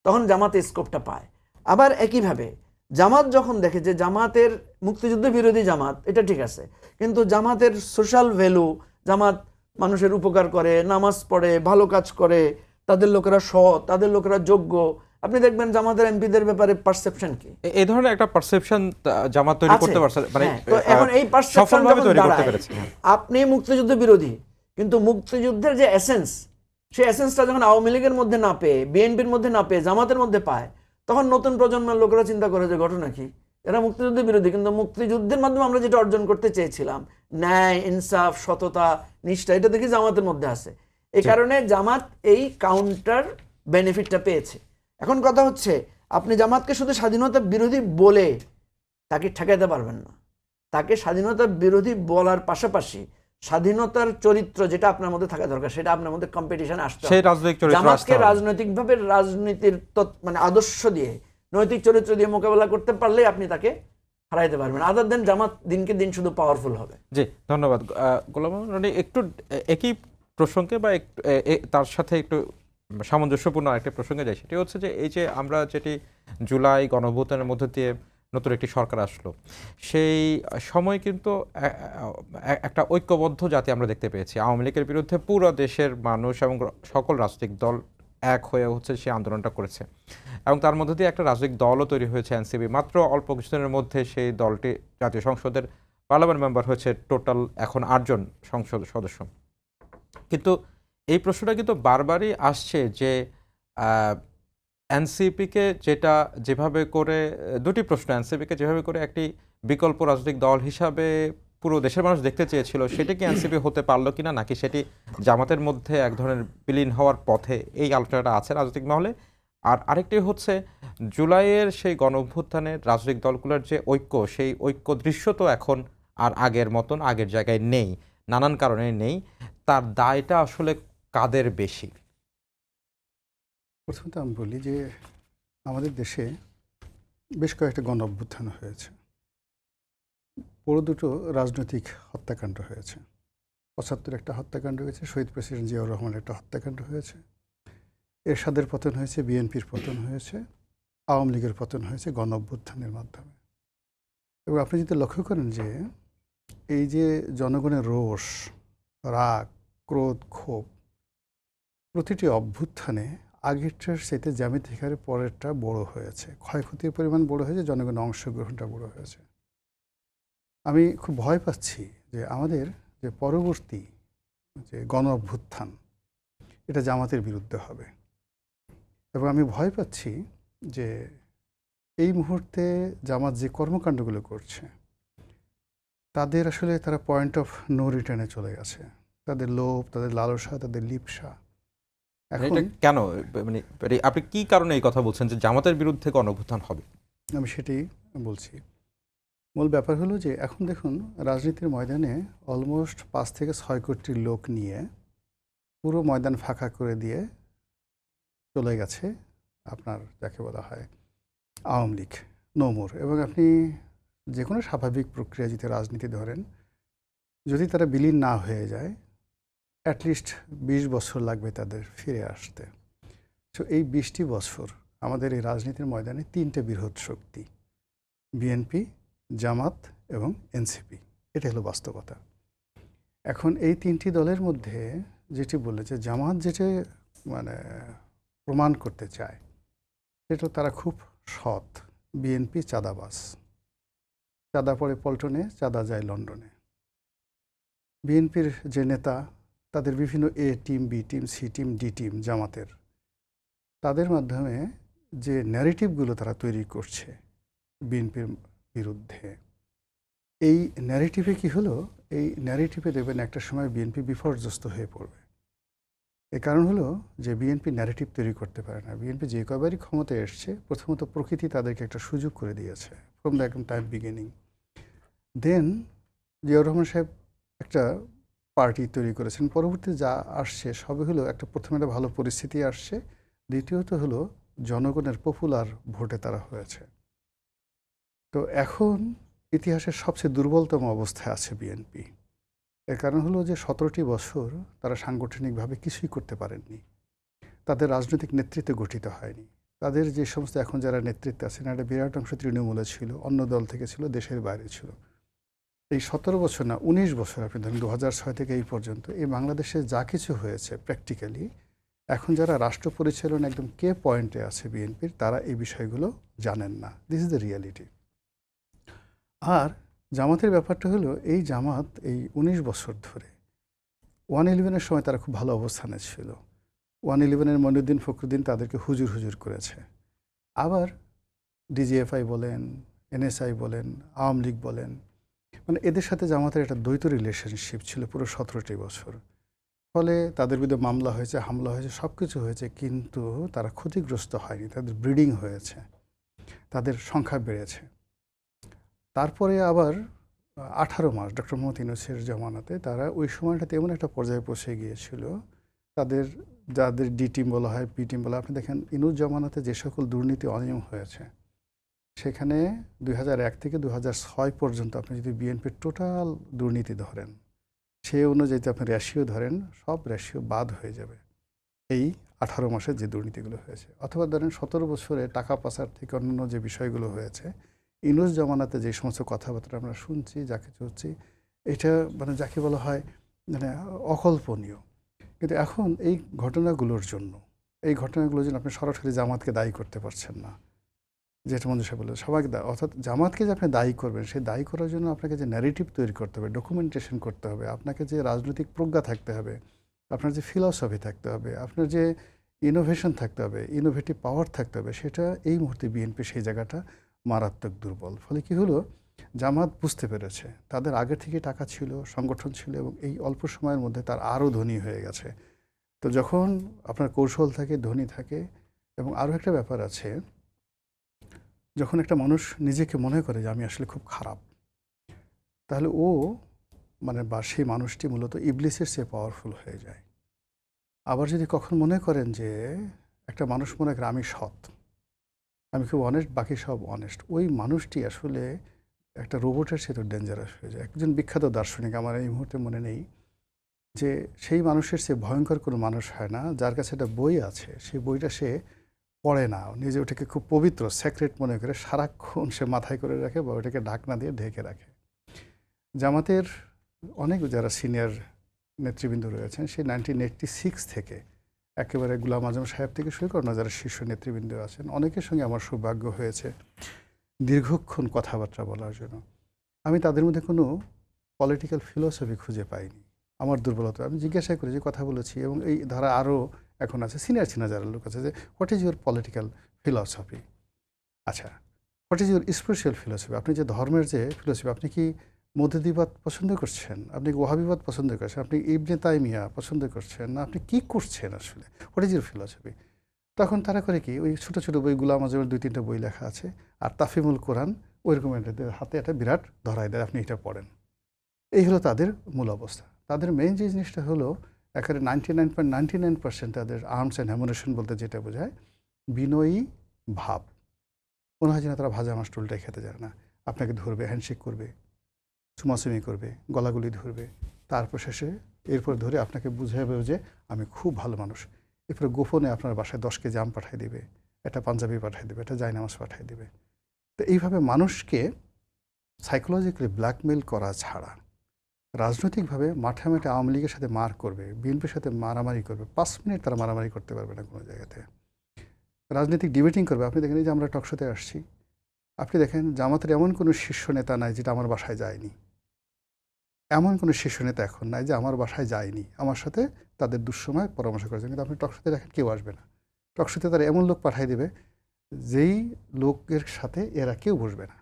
তখন জামাতে স্কোপটা পায়। আবার একইভাবে জামাত যখন দেখে যে জামাতের মুক্তিযুদ্ধ বিরোধী জামাত, এটা ঠিক আছে, কিন্তু জামাতের সোশ্যাল ভ্যালু, জামাত মানুষের উপকার করে, নামাজ পড়ে, ভালো কাজ করে, তাদের লোকেরা সৎ, তাদের লোকেরা যোগ্য, আপনি দেখবেন জামাতের এমপিদের ব্যাপারে পারসেপশন কি, এই ধরনের একটা পারসেপশন জামাত তৈরি করতে পারছে, মানে তো এখন এই পারসেপশন সফলভাবে তৈরি করতে পেরেছে। আপনি মুক্তিযুদ্ধ বিরোধী, কিন্তু মুক্তিযুদ্ধের যে এসেন্স সেই এসেন্সটা যখন আওয়ামী লীগের মধ্যে না পেয়ে, বিএনপির মধ্যে না পেয়ে জামাতের মধ্যে পায়, তখন নতুন প্রজন্মের লোকেরা চিন্তা করে যে ঘটনা কি, এরা মুক্তিযুদ্ধের বিরোধী, কিন্তু মুক্তিযুদ্ধের মাধ্যমে আমরা যেটা অর্জন করতে চেয়েছিলাম, ন্যায়, ইনসাফ, সততা, নিষ্ঠা, এটা দেখি জামাতের মধ্যে আছে। এই কারণে জামাত এই কাউন্টার বেনিফিটটা পেয়েছে। এখন কথা হচ্ছে, আপনি জামাতকে শুধু স্বাধীনতা বিরোধী বলে তাকে ঠেকাইতে পারবেন না। তাকে স্বাধীনতা বিরোধী বলার পাশাপাশি স্বাধীনতার চরিত্র যেটা আপনার মধ্যে থাকা দরকার, সেটা আপনার মধ্যে কম্পিটিশন আসতে হবে। সেই রাজনৈতিক চরিত্র আসতে জামাতকে হবে। রাজনৈতিকভাবে রাজনীতির মানে আদর্শ দিয়ে, নৈতিক চরিত্র দিয়ে মোকাবেলা করতে পারলেই আপনি তাকে হারাইতে পারবেন। আদার দেন জামাত দিনকে দিন শুধু পাওয়ারফুল হবে। জি, ধন্যবাদ। গোলাম মোহাম্মদ রনি, একটু একই প্রসঙ্গে বা তার সাথে একটু সামঞ্জস্যপূর্ণ একটা প্রসঙ্গে যাই। সেটি হচ্ছে যে এই যে আমরা যেটি জুলাই গণঅভ্যুত্থানের মধ্যে দিয়ে নতুন একটি সরকার আসলো, সেই সময় কিন্তু একটা ঐক্যবদ্ধ জাতি আমরা দেখতে পেয়েছি। আওয়ামী লীগের বিরুদ্ধে পুরো দেশের মানুষ এবং সকল রাজনৈতিক দল এক হয়ে হচ্ছে সেই আন্দোলনটা করেছে, এবং তার মধ্যে দিয়ে একটা রাজনৈতিক দলও তৈরি হয়েছে, এনসিপি। মাত্র অল্প কিছুদিনের মধ্যে সেই দলটি জাতীয় সংসদের পার্লামেন্ট মেম্বার হয়েছে, টোটাল এখন 8 জন সংসদ সদস্য। কিন্তু এই প্রশ্নটা কিন্তু বারবারই আসছে যে এনসিপিকে যেভাবে করে, দুটি প্রশ্ন, এনসিপিকে যেভাবে করে একটি বিকল্প রাজনৈতিক দল হিসাবে পুরো দেশের মানুষ দেখতে চেয়েছিল, সেটা কি এনসিপি হতে পারলো কিনা, নাকি সেটি জামাতের মধ্যে এক ধরনের বিলীন হওয়ার পথে, এই আলোচনাটা আছে রাজনৈতিক মহলে। আর আরেকটি হচ্ছে জুলাইয়ের সেই গণঅভ্যুত্থানের রাজনৈতিক দলগুলোর যে ঐক্য, সেই ঐক্য দৃশ্য তো এখন আর আগের মতন আগের জায়গায় নেই, নানান কারণে নেই। তার দায়টা আসলে কাদের বেশি? প্রথমত আমি বলি যে আমাদের দেশে বেশ কয়েকটা গণ অভ্যুত্থান হয়েছে, বড় দুটো রাজনৈতিক হত্যাকাণ্ড হয়েছে। ৭৫ একটা হত্যাকাণ্ড হয়েছে, শহীদ প্রেসিডেন্ট জিয়াউর রহমানের একটা হত্যাকাণ্ড হয়েছে, এরশাদের পতন হয়েছে, বিএনপির পতন হয়েছে, আওয়ামী লীগের পতন হয়েছে গণ অভ্যুত্থানের মাধ্যমে। এবং আপনি যদি লক্ষ্য করেন যে এই যে জনগণের রোষ, রাগ, ক্রোধ, ক্ষোভ, প্রতিটি অভ্যুত্থানে আগেরটার সাথে জ্যামিতিক হারে পরেরটা বড় হয়েছে, ক্ষয়ক্ষতির পরিমাণ বড় হয়েছে, জনগণের অংশগ্রহণটা বড় হয়েছে। আমি খুব ভয় পাচ্ছি যে আমাদের যে পরবর্তী যে গণ অভ্যুত্থান, এটা জামাতের বিরুদ্ধে হবে। এবং আমি ভয় পাচ্ছি যে এই মুহূর্তে জামাত যে কর্মকাণ্ডগুলো করছে, তাদের আসলে তারা পয়েন্ট অফ নো রিটার্নে চলে গেছে। তাদের লোভ, তাদের লালসা, তাদের লিপ্সা। এখন এটা কেন, মানে আপনি কি কারণে এই কথা বলছেন যে জামাতের বিরুদ্ধে গণঅভ্যুত্থান হবে? আমি সেটাই বলছি। মূল ব্যাপার হলো যে এখন দেখুন, রাজনীতির ময়দানে অলমোস্ট 5 থেকে 6 কোটি লোক নিয়ে পুরো ময়দান ফাঁকা করে দিয়ে চলে গেছে আপনার যাকে বলা হয় আওয়ামী লীগ, নোমর। এবং আপনি যে কোনো স্বাভাবিক প্রক্রিয়া যদি রাজনীতি ধরেন, যদি তারা বিলীন না হয়ে যায়, অ্যাটলিস্ট 20 বছর লাগবে তাদের ফিরে আসতে। সো এই 20টি বছর আমাদের এই রাজনীতির ময়দানে 3টে বৃহৎ শক্তি, বিএনপি, জামাত এবং এনসিপি। এটা হলো বাস্তবতা। এখন এই 3টি দলের মধ্যে যেটি বলে যে জামাত যেটা মানে প্রমাণ করতে চায়, সেটা তারা খুব সৎ। বিএনপি চাঁদাবাজ, চাঁদা পড়ে পল্টনে, চাঁদা যায় লন্ডনে। বিএনপির যে নেতা, তাদের বিভিন্ন A team, B team, C team, D team জামাতের, তাদের মাধ্যমে যে ন্যারেটিভগুলো তারা তৈরি করছে বিএনপির বিরুদ্ধে, এই ন্যারেটিভে কি হলো, এই ন্যারেটিভে দেখবেন একটা সময় বিএনপি বিপর্যস্ত হয়ে পড়বে। এর কারণ হলো যে বিএনপি ন্যারেটিভ তৈরি করতে পারে না। বিএনপি যে কয়বারই ক্ষমতায় এসছে, প্রথমত প্রকৃতি তাদেরকে একটা সুযোগ করে দিয়েছে ফ্রম দ্য একদম টাইম বিগিনিং। দেন জিয়াউর রহমান সাহেব একটা পার্টি তৈরি করেছেন, পরবর্তী যা আসছে সবই হলো একটা, প্রথমে একটা ভালো পরিস্থিতি আসছে, দ্বিতীয়ত হলো জনগণের পপুলার ভোটে তারা হয়েছে। তো এখন ইতিহাসের সবচেয়ে দুর্বলতম অবস্থায় আছে বিএনপি। এর কারণ হলো যে 17টি বছর তারা সাংগঠনিকভাবে কিছুই করতে পারেননি, তাদের রাজনৈতিক নেতৃত্ব গঠিত হয়নি। তাদের যে সমস্ত এখন যারা নেতৃত্বে আছেন, একটা বিরাট অংশ তৃণমূলে ছিল, অন্য দল থেকে ছিল, দেশের বাইরে ছিল। এই 17 বছর না 19 বছর আপনি ধরেন, 2006 থেকে এই পর্যন্ত এই বাংলাদেশে যা কিছু হয়েছে প্র্যাকটিক্যালি, এখন যারা রাষ্ট্র পরিচালনা একদম কে পয়েন্টে আছে বিএনপির, তারা এই বিষয়গুলো জানেন না। This is the reality. আর জামাতের ব্যাপারটা হলো, এই জামাত এই 19 বছর ধরে 111-এর সময় তারা খুব ভালো অবস্থানে ছিল, 111-এর মঈনুদ্দিন ফখরুদ্দিন তাদেরকে হুজুর হুজুর করেছে। আবার ডিজিএফআই বলেন, এনএসআই বলেন, আওয়ামী লীগ বলেন, মানে এদের সাথে জামাতের একটা দ্বৈত রিলেশনশিপ ছিল পুরো 17টি বছর। ফলে তাদের বিরুদ্ধে মামলা হয়েছে, হামলা হয়েছে, সব কিছু হয়েছে, কিন্তু তারা ক্ষতিগ্রস্ত হয়নি। তাদের ব্রিডিং হয়েছে, তাদের সংখ্যা বেড়েছে। তারপরে আবার 18 মাস ডক্টর মোহাম্মদ ইউনূসের জমানাতে তারা ওই সময়টাতে এমন একটা পর্যায়ে পৌঁছে গিয়েছিল, তাদের যাদের ডি টিম বলা হয়, পি টিম বলা হয়, আপনি দেখেন ইউনূস জমানাতে যে সকল দুর্নীতি অনিয়ম হয়েছে, সেখানে 2001 থেকে 2006 পর্যন্ত আপনি যদি বিএনপির টোটাল দুর্নীতি ধরেন, সেই অনুযায়ী আপনি রেশিও ধরেন, সব রেশিও বাদ হয়ে যাবে এই 18 মাসের যে দুর্নীতিগুলো হয়েছে। অথবা ধরেন 17 বছরে টাকা পাচার থেকে অন্যান্য যে বিষয়গুলো হয়েছে, ইউনূস জমানাতে যে সমস্ত কথাবার্তা আমরা শুনছি, যা কিছু হচ্ছে, এটা মানে যাকে বলা হয় মানে অকল্পনীয়। কিন্তু এখন এই ঘটনাগুলোর জন্য আপনি সরাসরি জামাতকে দায়ী করতে পারছেন না, যেটা মঞ্জু সাহেব বললেন, সবাইকে অর্থাৎ জামাতকে যে আপনি দায়ী করবেন, সেই দায়ী করার জন্য আপনাকে যে ন্যারেটিভ তৈরি করতে হবে, ডকুমেন্টেশন করতে হবে, আপনাকে যে রাজনৈতিক প্রজ্ঞা থাকতে হবে, আপনার যে ফিলসফি থাকতে হবে, আপনার যে ইনোভেশন থাকতে হবে, ইনোভেটিভ পাওয়ার থাকতে হবে, সেটা এই মুহূর্তে বিএনপি সেই জায়গাটা মারাত্মক দুর্বল। ফলে কি হলো, জামাত বুঝতে পেরেছে তাদের আগে থেকে টাকা ছিল, সংগঠন ছিল, এবং এই অল্প সময়ের মধ্যে তার আরও ধনী হয়ে গেছে। তো যখন আপনার কৌশল থাকে, ধনী থাকে, এবং আরও একটা ব্যাপার আছে, যখন একটা মানুষ নিজেকে মনে করে যে আমি আসলে খুব খারাপ, তাহলে ও মানে বা সেই মানুষটি মূলত ইবলিসের চেয়ে পাওয়ারফুল হয়ে যায়। আবার যদি কখন মনে করেন যে একটা মানুষ মনে করে আমি সৎ, আমি খুব অনেস্ট, বাকি সব অনেস্ট, ওই মানুষটি আসলে একটা রোবটের চেয়ে ডেঞ্জারাস হয়ে যায়। একজন বিখ্যাত দার্শনিক, আমার এই মুহূর্তে মনে নেই, যে সেই মানুষের চেয়ে ভয়ঙ্কর কোনো মানুষ হয় না যার কাছে একটা বই আছে, সেই বইটা সে পড়ে না, নিজে ওটাকে খুব পবিত্র সেক্রেট মনে করে সারাক্ষণ সে মাথায় করে রাখে বা ওটাকে ঢাকনা দিয়ে ঢেকে রাখে। জামাতের অনেক যারা সিনিয়র নেতৃবৃন্দ রয়েছেন, সেই 1986 থেকে একেবারে গোলাম আজম সাহেব থেকে শুরু করে যারা শীর্ষ নেতৃবৃন্দ আছেন, অনেকের সঙ্গে আমার সৌভাগ্য হয়েছে দীর্ঘক্ষণ কথাবার্তা বলার জন্য। আমি তাদের মধ্যে কোনো পলিটিক্যাল ফিলসফি খুঁজে পাইনি। আমার দুর্বলতা, আমি জিজ্ঞাসা করেছি, কথা বলেছি, এবং এই ধারা আরও এখন আছে, সিনিয়র যারা লোক আছে, যে what is your political philosophy? আচ্ছা, what is your spiritual philosophy? আপনি যে ধর্মের যে ফিলসফি, আপনি কি মধ্যদিবাদ পছন্দ করছেন, আপনি ওয়াহাবিবাদ পছন্দ করছেন, আপনি ইবনে তাইমিয়া পছন্দ করছেন, না আপনি কী করছেন আসলে? What is your philosophy? তখন তারা করে কি, ওই ছোটো ছোটো বই, গোলাম আজমের 2-3টা বই লেখা আছে, আর তাফিমুল কোরআন ওইরকম হাতে একটা বিরাট ধরাই দেয়, আপনি এটা পড়েন। এই হলো তাদের মূল অবস্থা। তাদের মেইন যে জিনিসটা হলো একেবারে 99.99% তাদের আর্মস অ্যান্ড হ্যামুনেশন বলতে যেটা বোঝায় বিনয়ী ভাব। মনে হয় যেন তারা ভাজা মাছ টুলটাই খেতে যায় না, আপনাকে ধরবে, হ্যান্ডশেক করবে, চুমাচুমি করবে, গলাগুলি ধরবে, তারপর শেষে এরপর ধরে আপনাকে বুঝাবে যে আমি খুব ভালো মানুষ। এরপরে গোপনে আপনার বাসায় 10 কেজি আম পাঠিয়ে দেবে, একটা পাঞ্জাবি পাঠিয়ে দেবে, একটা জায়নামাজ পাঠিয়ে দেবে। তো এইভাবে মানুষকে সাইকোলজিক্যালি ব্ল্যাকমেল করা ছাড়া রাজনৈতিকভাবে মাঠে মাঠে আওয়ামী লীগের সাথে মার করবে, বিএনপির সাথে মারামারি করবে, 5 মিনিট তারা মারামারি করতে পারবে না কোনো জায়গাতে। রাজনৈতিক ডিবেটিং করবে। আপনি দেখেন, এই যে আমরা টকশোতে আসছি, আপনি দেখেন জামাতের এমন কোনো শীর্ষ নেতা নাই যেটা আমার বাসায় যায়নি। এমন কোনো শীর্ষ নেতা এখন নাই যে আমার বাসায় যায়নি, আমার সাথে তাদের দুঃসময় পরামর্শ করেছেন। কিন্তু আপনি টকশোতে দেখেন কেউ আসবে না। টকশোতে তারা এমন লোক পাঠিয়ে দেবে যেই লোকের সাথে এরা কেউ বসবে না।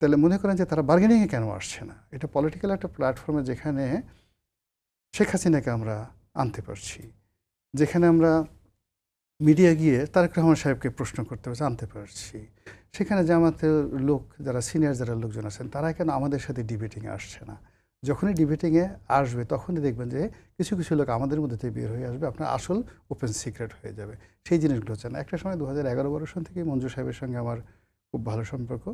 তাহলে মনে করেন যে তারা বার্গেনিংয়ে কেন আসছে না? এটা পলিটিক্যাল একটা প্ল্যাটফর্মে যেখানে শেখ হাসিনাকে আমরা আনতে পারছি, যেখানে আমরা মিডিয়া গিয়ে তারেক রহমান সাহেবকে প্রশ্ন করতে পারছি, আনতে পারছি, সেখানে জামাতের লোক যারা সিনিয়র যারা লোকজন আছেন তারা কেন আমাদের সাথে ডিবেটিংয়ে আসছে না? যখনই ডিবেটিংয়ে আসবে তখনই দেখবেন যে কিছু কিছু লোক আমাদের মধ্যে থেকে বের হয়ে আসবে, আপনার আসল ওপেন সিক্রেট হয়ে যাবে। সেই জিনিসগুলো হচ্ছে না। একটা সময় 2011-12 সন থেকে মঞ্জু সাহেবের সঙ্গে আমার খুব ভালো সম্পর্ক।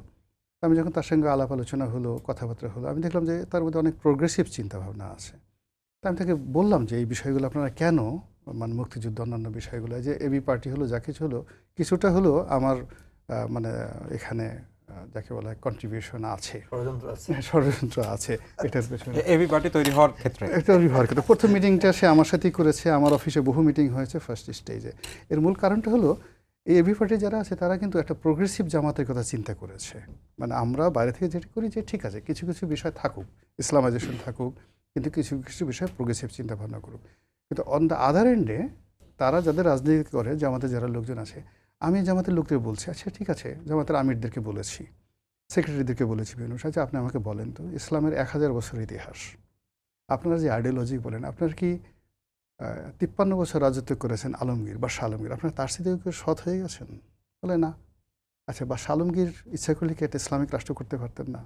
আমি যখন তার সঙ্গে আলাপ আলোচনা হলো, কথাবার্তা হলো, আমি দেখলাম যে তার মধ্যে অনেক প্রোগ্রেসিভ চিন্তাভাবনা আছে। তা আমি তাকে বললাম যে এই বিষয়গুলো আপনারা কেন, মানে মুক্তিযুদ্ধ অন্যান্য বিষয়গুলো, যে এবি পার্টি হলো, যা কিছু হলো, কিছুটা হলো আমার মানে এখানে যাকে বলা হয় কন্ট্রিবিউশন আছে, ষড়যন্ত্র আছে এটার পেছনে, এবি পার্টি তৈরি হওয়ার ক্ষেত্রে। এটা ব্যবহার করতে প্রথম মিটিংটা সে আমার সাথেই করেছে, আমার অফিসে বহু মিটিং হয়েছে ফার্স্ট স্টেজে। এর মূল কারণটা হলো এই এবি পার্টি যারা আছে তারা কিন্তু একটা প্রোগ্রেসিভ জামাতের কথা চিন্তা করেছে। মানে আমরা বাইরে থেকে যেটা করি যে ঠিক আছে কিছু কিছু বিষয় থাকুক, ইসলামাইজেশন থাকুক, কিন্তু কিছু কিছু বিষয় প্রোগ্রেসিভ চিন্তা ভাবনা করুক। কিন্তু অন দ্য আদার এন্ডে তারা যাদের রাজনীতি করে, জামাতে যারা লোকজন আছে, আমি জামাতের লোকদের বলছি, আচ্ছা ঠিক আছে, জামাতের আমিরদেরকে বলেছি, সেক্রেটারিদেরকে বলেছি বিভিন্ন সময়, আচ্ছা আপনি আমাকে বলেন তো, ইসলামের 1000 বছরের ইতিহাস, আপনারা যে আইডিওলজি বলেন, আপনার কি 53 বছর রাজত্ব করেছেন আলমগীর বা আলমগীর, আপনার তার সাথে সৎ হয়ে গেছেন? বলে না। আচ্ছা, বা আলমগীর ইচ্ছা করলে কি একটা ইসলামিক রাষ্ট্র করতে পারতেন না?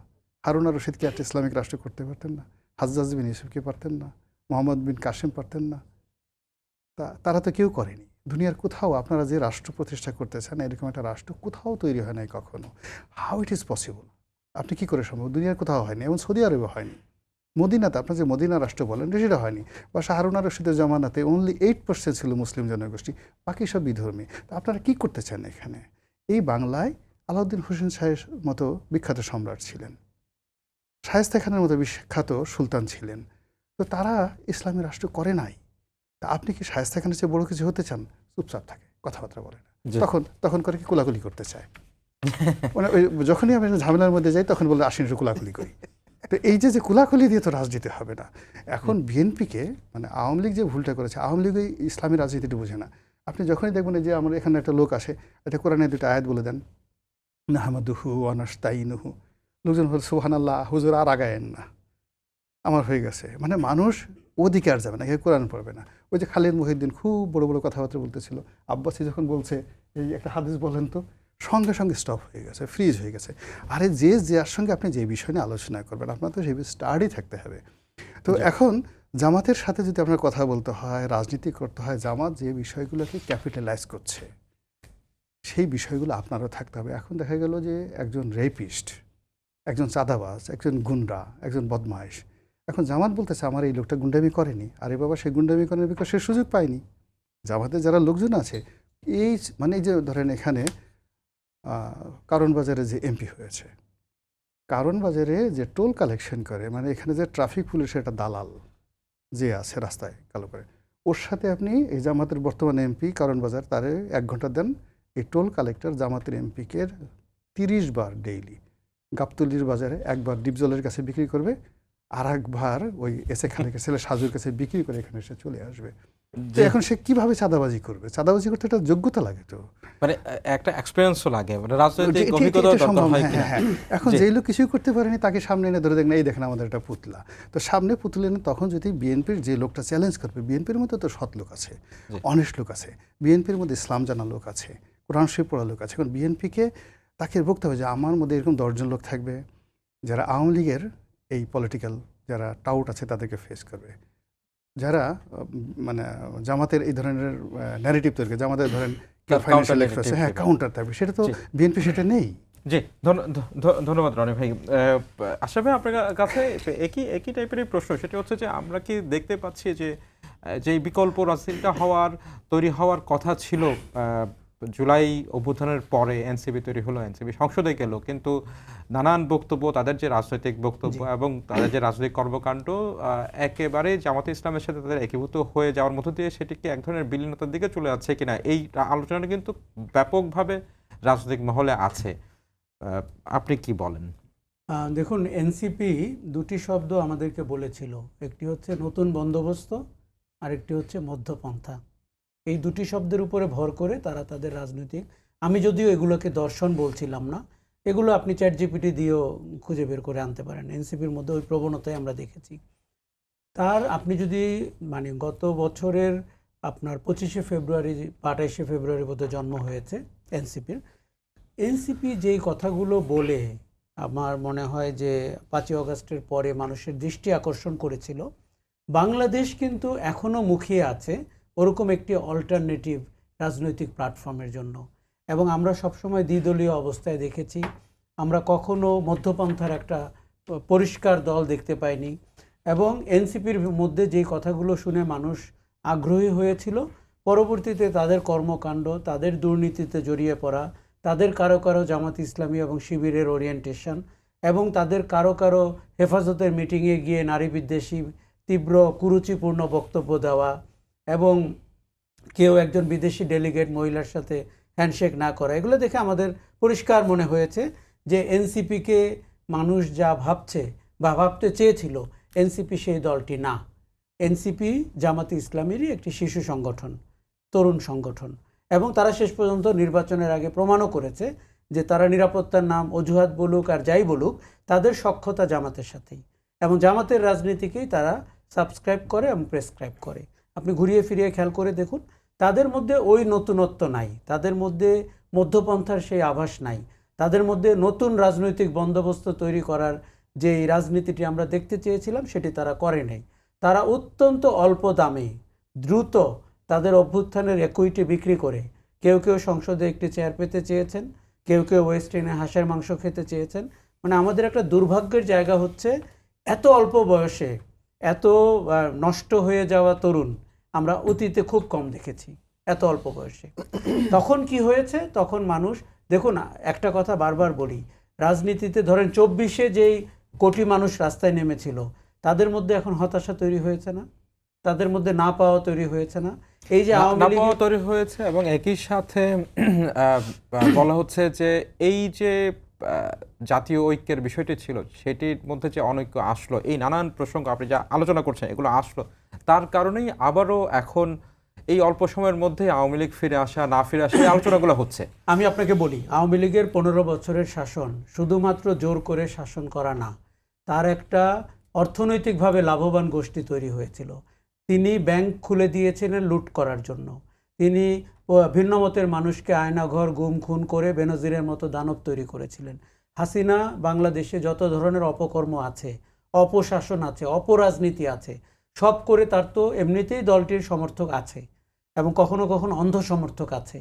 হারুন আর রশিদ কি একটা ইসলামিক রাষ্ট্র করতে পারতেন না? হাজ্জাজ বিন ইউসুফকে পারতেন না? মোহাম্মদ বিন কাসিম পারতেন না? তারা তো কেউ করেনি। দুনিয়ার কোথাও আপনারা যে রাষ্ট্র প্রতিষ্ঠা করতেছেন, এরকম একটা রাষ্ট্র কোথাও তৈরি হয় নাই কখনো। How it is possible? আপনি কি করে সম্ভব? দুনিয়ার কোথাও হয়নি, এবং সৌদি আরবে হয়নি। মদিনাতে, আপনার যে মদিনা রাষ্ট্র বলেন, সেটা হয়নি। বা হারুন আর রশিদের জামানাতে অনলি 8% ছিল মুসলিম জনগোষ্ঠী, বাকি সব বিধর্মী। তা আপনারা কি করতে চান এখানে? এই বাংলায় আলাউদ্দিন হোসেন শাহের মতো বিখ্যাত সম্রাট ছিলেন, শায়েস্তা খানের মতো বিখ্যাত সুলতান ছিলেন, তো তারা ইসলামী রাষ্ট্র করে নাই। তা আপনি কি শায়েস্তা খানের চেয়ে বড় কিছু হতে চান? চুপচাপ থাকে, কথাবার্তা বলে না। তখন করে কি কোলাকুলি করতে চায়। মানে ওই যখনই আমি ঝামেলার মধ্যে যাই, তখন বলে আসেন একটু কোলাকুলি করি। তো এই যে কোলাকুলি দিয়ে তো রাজনীতি হবে না। এখন বিএনপিকে, মানে আওয়ামী লীগ যে ভুলটা করেছে, আওয়ামী লীগ ইসলামী রাজনীতিটা বোঝে না। আপনি যখনই দেখবেন যে আমার এখানে একটা লোক আসে, এটা কোরআনে 2টা আয়াত বলে দেন, নাহমাদুহু ওয়া নাস্তাইনুহু, লোকজন বলে সুবহানাল্লাহ, হুজুর আর আগায়েন না, আমার হয়ে গেছে। মানে মানুষ ওদিকে আর যাবে না, কোরআন পড়বে না। ওই যে খালিদ মহিউদ্দিন খুব বড় বড় কথাবার্তা বলতেছিল, আব্বাসী যখন বলছে এই একটা হাদিস বলেন তো, সঙ্গে সঙ্গে স্টপ হয়ে গেছে, ফ্রিজ হয়ে গেছে। আরে যার সঙ্গে আপনি যে বিষয় নিয়ে আলোচনা করবেন, আপনার তো সেই স্টাডি থাকতে হবে। তো এখন জামাতের সাথে যদি আপনার কথা বলতে হয়, রাজনীতি করতে হয়, জামাত যে বিষয়গুলোকে ক্যাপিটালাইজ করছে, সেই বিষয়গুলো আপনারও থাকতে হবে। এখন দেখা গেল যে একজন রেপিস্ট, একজন চাঁদাবাজ, একজন গুন্ডা, একজন বদমাইশ, এখন জামাত বলতেছে আমার এই লোকটা গুন্ডামি করেনি। আরে বাবা, সে গুন্ডামি করেনি বিকজ সে সুযোগ পায়নি। জামাতের যারা লোকজন আছে, এই মানে এই যে ধরেন এখানে কারণ বাজারে যে এমপি হয়েছে, কারণ বাজারে যে টোল কালেকশন করে, মানে এখানে যে ট্রাফিক পুলিশের একটা দালাল যে আছে রাস্তায় কালো করে, ওর সাথে আপনি এই জামাতের বর্তমানে এমপি কারণ বাজার, তারে 1 ঘন্টা দেন, এই টোল কালেক্টর জামাতের এমপিকে 30 বার ডেইলি গাবতলির বাজারে একবার ডিপজলের কাছে বিক্রি করবে, আর একবার ওই এসে খানের ছেলে সাজুর কাছে বিক্রি করে এখানে এসে চলে আসবে। তো এখন সে কিভাবে চাঁদাবাজি করবে? চাঁদাবাজি করতে একটা যোগ্যতা লাগে, তো মানে একটা এক্সপেরিয়েন্সও লাগে, মানে রাজনৈতিক অভিজ্ঞতা দরকার হয় কিনা। এখন যেই লোক কিছুই করতে পারেনি, তাকে সামনে এনে ধরে দেখেন, এই দেখেন আমাদের একটা পুতলা। তো সামনে পুতলে এনে তখন যদি বিএনপির যে লোকটা চ্যালেঞ্জ করবে, বিএনপির মধ্যে তো সৎ লোক আছে, অনেস্ট লোক আছে, বিএনপির মধ্যে ইসলাম জানা লোক আছে, কোরআন শরীফ পড়া লোক আছে। এখন বিএনপিকে তাকে বলতে হবে যে আমার মধ্যে এরকম 10 জন লোক থাকবে যারা আওয়ামী লীগের এই পলিটিক্যাল যারা টাউট আছে তাদেরকে ফেস করবে, যারা মানে জামাতের এই ধরনের ন্যারেটিভ তৈরি, জামাতের ধরেন ফাইন্যান্সিয়াল এক্সপ্রেস, হ্যাঁ কাউন্টার থাকবে, সেটা তো বিএনপি সেটা নেই। জি, ধন্যবাদ রনি ভাই। আশরাফ ভাই, আপনার কাছে একই টাইপেরই প্রশ্ন, সেটা হচ্ছে যে আমরা কি দেখতে পাচ্ছি যে বিকল্প রাজনীতিটা তৈরি হওয়ার কথা ছিল, জুলাই অভ্যুত্থানের পরে এনসিপি তৈরি হলো, এনসিপি সংসদে গেল, কিন্তু নানান বক্তব্য, তাদের যে রাজনৈতিক বক্তব্য এবং তাদের যে রাজনৈতিক কর্মকাণ্ড একেবারে জামাতে ইসলামের সাথে তাদের একীভূত হয়ে যাওয়ার মধ্য দিয়ে সেটিকে এক ধরনের বিলীনতার দিকে চলে যাচ্ছে কিনা, এই আলোচনাটা কিন্তু ব্যাপকভাবে রাজনৈতিক মহলে আছে। আপনি কি বলেন? দেখুন, এনসিপি 2টি শব্দ আমাদেরকে বলেছিল, একটি হচ্ছে নতুন বন্দোবস্ত, আরেকটি হচ্ছে মধ্যপন্থা। এই 2টি শব্দের উপরে ভর করে তারা তাদের রাজনৈতিক, আমি যদিও এগুলোকে দর্শন বলছিলাম না, এগুলো আপনি চ্যাটজিপিটি দিয়েও খুঁজে বের করে আনতে পারেন, এনসিপির মধ্যে ওই প্রবণতাই আমরা দেখেছি। আপনি যদি মানে গত বছরের আপনার 25শে ফেব্রুয়ারি বা 28শে ফেব্রুয়ারি বোধ জন্ম হয়েছে এনসিপি যেই কথাগুলো বলে আমার মনে হয় যে 5ই আগস্টের পরে মানুষের দৃষ্টি আকর্ষণ করেছিল, বাংলাদেশ কিন্তু এখনও মুখিয়ে আছে ওরকম একটি অল্টারনেটিভ রাজনৈতিক প্ল্যাটফর্মের জন্য। এবং আমরা সবসময় দ্বিদলীয় অবস্থায় দেখেছি, আমরা কখনো মধ্যপন্থার একটা পরিষ্কার দল দেখতে পাইনি। এবং এনসিপির মধ্যে যেই কথাগুলো শুনে মানুষ আগ্রহী হয়েছিল, পরবর্তীতে তাদের কর্মকাণ্ড, তাদের দুর্নীতিতে জড়িয়ে পড়া, তাদের কারো কারো জামাত ইসলামী এবং শিবিরের ওরিয়েন্টেশন, এবং তাদের কারো কারো হেফাজতের মিটিংয়ে গিয়ে নারী বিদ্বেষী তীব্র কুরুচিপূর্ণ বক্তব্য দেওয়া, এবং কেউ একজন বিদেশি ডেলিগেট মহিলার সাথে হ্যান্ডশেক না করা, এগুলো দেখে আমাদের পরিষ্কার মনে হয়েছে যে এনসিপিকে মানুষ যা ভাবছে বা ভাবতে চেয়েছিল, এনসিপি সেই দলটি না। এনসিপি জামাতে ইসলামেরই একটি শিশু সংগঠন। তরুণ সংগঠন, এবং তারা শেষ পর্যন্ত নির্বাচনের আগে প্রমাণও করেছে যে তারা নিরাপত্তার নাম অজুহাত বলুক আর যাই বলুক, তাদের সখ্যতা জামাতের সাথেই, এবং জামাতের রাজনীতিকেই তারা সাবস্ক্রাইব করে এবং প্রেসক্রাইব করে। আপনি ঘুরিয়ে ফিরিয়ে খেয়াল করে দেখুন, তাদের মধ্যে ওই নতুনত্ব নাই, তাদের মধ্যে মধ্যপন্থার সেই আভাস নাই, তাদের মধ্যে নতুন রাজনৈতিক বন্দোবস্ত তৈরি করার যে এই রাজনীতিটি আমরা দেখতে চেয়েছিলাম সেটি তারা করে নাই। তারা অত্যন্ত অল্প দামে দ্রুত তাদের অভ্যুত্থানের একুইটি বিক্রি করে কেউ কেউ সংসদে একটি চেয়ার পেতে চেয়েছেন, কেউ কেউ ওয়েস্ট ইন্ডিজে হাঁসের মাংস খেতে চেয়েছেন। মানে আমাদের একটা দুর্ভাগ্যের জায়গা হচ্ছে এত অল্প বয়সে এত নষ্ট হয়ে যাওয়া তরুণ আমরা অতীতে খুব কম দেখেছি, এত অল্প বয়সে। তখন কি হয়েছে, তখন মানুষ, দেখুন একটা কথা বারবার বলি, রাজনীতিতে ধরেন 24-এ যেই কোটি মানুষ রাস্তায় নেমেছিল তাদের মধ্যে এখন হতাশা তৈরি হয়েছে না, তাদের মধ্যে না পাওয়া তৈরি হয়েছে না। এই যে আওয়ামী লীগ তৈরি হয়েছে, এবং একই সাথে বলা হচ্ছে যে এই যে জাতীয় ঐক্যের বিষয়টি ছিল সেটির মধ্যে যে অনৈক্য আসলো, এই নানান প্রসঙ্গ আপনি যা আলোচনা করছেন এগুলো আসলো, তার কারণেই আবারও এখন এই অল্প সময়ের মধ্যে আওয়ামী লীগ ফিরে আসা না ফিরে আসা এই আলোচনাগুলো হচ্ছে। আমি আপনাকে বলি, আওয়ামী লীগের 15 বছরের শাসন শুধুমাত্র জোর করে শাসন করা না, তার একটা অর্থনৈতিকভাবে লাভবান গোষ্ঠী তৈরি হয়েছিল। তিনি ব্যাংক খুলে দিয়েছিলেন লুট করার জন্য, তিনি ভিন্নমতের মানুষকে আয়নাঘর গুম খুন করে বেনজিরের মতো দানব তৈরি করেছিলেন। হাসিনা বাংলাদেশে যত ধরনের অপকর্ম আছে, অপশাসন আছে, অপরাজনীতি আছে, সব করে তার তো এমনিতেই দলটির সমর্থক আছে এবং কখনো কখনো অন্ধ সমর্থক আছে।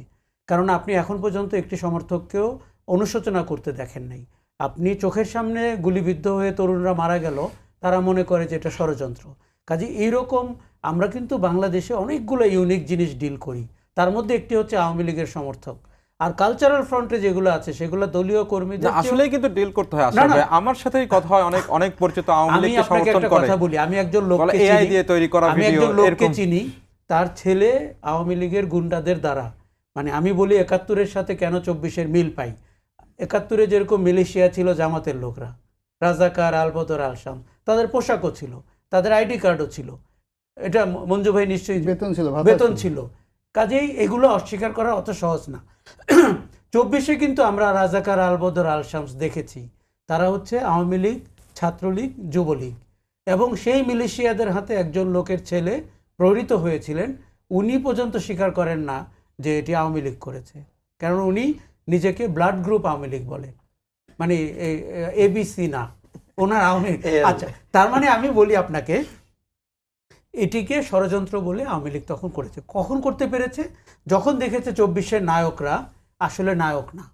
কারণ আপনি এখন পর্যন্ত একটি সমর্থককেও অনুশোচনা করতে দেখেন নাই। আপনি চোখের সামনে গুলিবিদ্ধ হয়ে তরুণরা মারা গেল, তারা মনে করে যে এটা ষড়যন্ত্র। কাজে এইরকম আমরা কিন্তু বাংলাদেশে অনেকগুলো ইউনিক জিনিস ডিল করি, তার মধ্যে একটি হচ্ছে আওয়ামী লীগের সমর্থক। আর কালচারাল ফ্রন্টে যেগুলো আছে সেগুলো দলীয় কর্মীদের আসলে কিন্তু ডিল করতে হয়। আসলে আমার সাথেই কথা হয়, অনেক অনেক পরিচিত আওয়ামী লীগকে সমর্থন করে। কথা বলি, আমি একজন লোককে এআই দিয়ে তৈরি করা ভিডিও, লোককে চিনি, তার ছেলে আওয়ামী লীগের গুন্ডাদের দ্বারা, মানে আমি বলি 71-এর সাথে কেন 24-এর মিল পাই। 71-এ যেরকম মিলিশিয়া ছিল জামাতের লোকরা, রাজাকার, আলবদর, আলশাম, তাদের পোশাকও ছিল, তাদের আইডি কার্ডও ছিল, এটা মঞ্জু ভাই নিশ্চয়ই, বেতন ছিল। কাজেই এগুলো অস্বীকার করা অত সহজ না। 24-এ কিন্তু আমরা রাজাকার, আলবদর, আলশামস দেখেছি, তারা হচ্ছে আওয়ামী লীগ, ছাত্রলীগ, যুবলীগ, এবং সেই মিলিশিয়াদের হাতে একজন লোকের ছেলে প্রহৃত হয়েছিলেন। উনি পর্যন্ত স্বীকার করেন না যে এটি আওয়ামী লীগ করেছে, কারণ উনি নিজেকে ব্লাড গ্রুপ আওয়ামী লীগ বলেন, মানে এবিসি না, ওনার আওয়ামী। আচ্ছা, তার মানে আমি বলি আপনাকে, এটিকে ষড়যন্ত্র বলে আওয়ামী লীগ তখন করেছে। কখন করতে পেরেছে? যখন দেখেছে 24-এর নায়করা আসলে নায়ক না,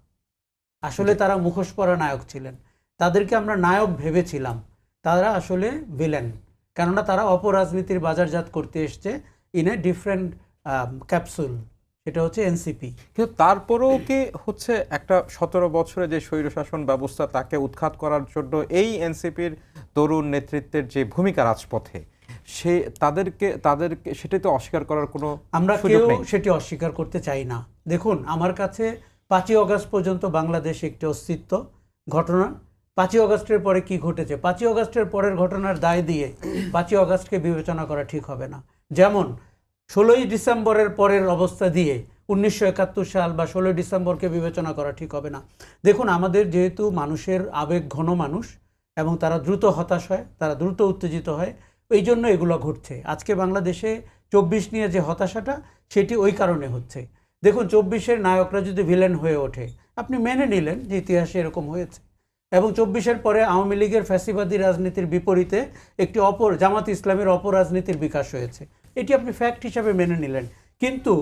আসলে তারা মুখোশ পরা নায়ক ছিলেন, তাদেরকে আমরা নায়ক ভেবেছিলাম, তারা আসলে ভিলেন, কেননা তারা অপরাজনীতির বাজারজাত করতে এসছে ইন এ ডিফারেন্ট ক্যাপসুল, সেটা হচ্ছে এনসিপি। কিন্তু তারপরেও কি হচ্ছে একটা 17 বছরে যে স্বৈরশাসন ব্যবস্থা তাকে উৎখাত করার জন্য এই এনসিপির তরুণ নেতৃত্বের যে ভূমিকা রাজপথে, সে তাদেরকে সেটাই তো অস্বীকার করার কোনো আমরা কেউ সেটি অস্বীকার করতে চাই না। দেখুন, আমার কাছে 5ই অগস্ট পর্যন্ত বাংলাদেশ একটি অস্তিত্ব ঘটনা। 5ই অগস্টের পরে কি ঘটেছে, 5ই অগস্টের পরের ঘটনার দায় দিয়ে 5ই অগস্টকে বিবেচনা করা ঠিক হবে না। যেমন 16ই ডিসেম্বরের পরের অবস্থা দিয়ে 1971 সাল বা 16ই ডিসেম্বরকে বিবেচনা করা ঠিক হবে না। দেখুন, আমাদের যেহেতু মানুষের আবেগ ঘন মানুষ এবং তারা দ্রুত হতাশ হয়, তারা দ্রুত উত্তেজিত হয়, এই জন্য এগুলো ঘটছে। আজকে বাংলাদেশে 24 নিয়ে যে হতাশাটা, সেটি ওই কারণে হচ্ছে। দেখুন, 24-এর নায়করা যদি ভিলেন হয়ে ওঠে, আপনি মেনে নিলেন যে ইতিহাসে এরকম হয়েছে, এবং 24-এর পরে আওয়ামী লীগের ফ্যাসিবাদী রাজনীতির বিপরীতে একটি জামাত ইসলামের অপরাজনীতির বিকাশ হয়েছে, এটি আপনি ফ্যাক্ট হিসাবে মেনে নিলেন। কিন্তু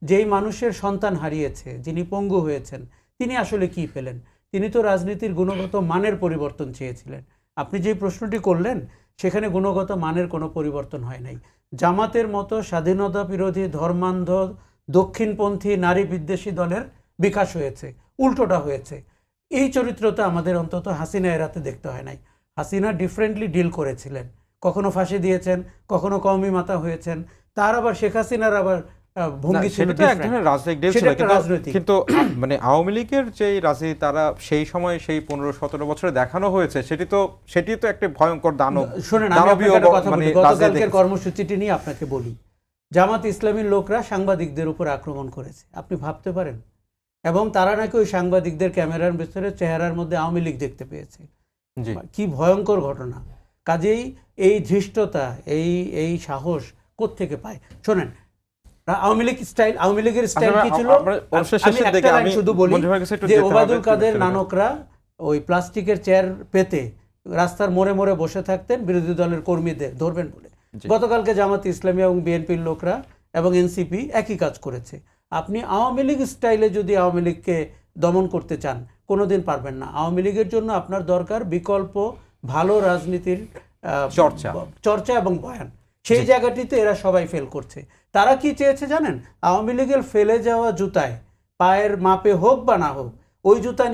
যেই মানুষের সন্তান হারিয়েছে, যিনি পঙ্গু হয়েছেন, তিনি আসলে কি পেলেন? তিনি তো রাজনীতির গুণগত মানের পরিবর্তন চেয়েছিলেন। আপনি যে প্রশ্নটি করলেন, সেখানে গুণগত মানের কোনো পরিবর্তন হয় নাই। জামাতের মতো স্বাধীনতা বিরোধী, ধর্মান্ধ, দক্ষিণপন্থী, নারী বিদ্বেষী দলের বিকাশ হয়েছে, উল্টোটা হয়েছে। এই চরিত্রটা আমাদের অন্তত হাসিনা এরাতে দেখতে হয় নাই। হাসিনা ডিফারেন্টলি ডিল করেছিলেন, কখনো ফাঁসি দিয়েছেন, কখনো কওমি মাতা হয়েছেন, তার আবার শেখ হাসিনার আবার ভঙ্গি ছিল রাজনৈতিক। কিন্তু মানে আওয়ামী লীগের যে রাজনীতি তারা সেই সময় সেই 15-17 বছরে দেখানো হয়েছে, সেটি তো একটা ভয়ঙ্কর দানব। শোনেন, আমি কথা বলি, গতকালকের কর্মসূচিটি নিয়ে আপনাকে বলি জামাত ইসলামীর লোকরা সাংবাদিকদের উপর আক্রমণ করেছে। আপনি ভাবতে পারেন? এবং তারা নাকি ওই সাংবাদিকদের ক্যামেরার ভেতরে চেহারার মধ্যে আওয়ামী লীগ দেখতে পেয়েছে। জি কি ভয়ঙ্কর ঘটনা! কাজেই এই ধৃষ্টতা, এই সাহস কোত্থেকে পায়? শোনেন, আওয়ামী লীগের স্টাইল কি ছিল? আমি একটা লাইন শুধু বলি যে ওবায়দুল কাদের নানকরা ওই প্লাস্টিকের চেয়ার পেতে রাস্তার মোড়ে মোড়ে বসে থাকতেন বিরোধী দলের কর্মীদের ধরবেন বলে। গতকালকে জামাত ইসলামী এবং বিএনপির লোকরা এবং এনসিপি একই কাজ করেছে। আপনি আওয়ামী লীগ স্টাইলে যদি আওয়ামী লীগকে দমন করতে চান, কোনোদিন পারবেন না। আওয়ামী লীগের জন্য আপনার দরকার বিকল্প ভালো রাজনীতির চর্চা এবং বয়ান। সেই জায়গাটিতে এরা সবাই ফেল করছে। তারা কি চেয়েছে জানেন? আওয়ামী লীগের ফেলে যাওয়া জুতায় পায়ের মাপে হোক বা না হোক ওই জুতা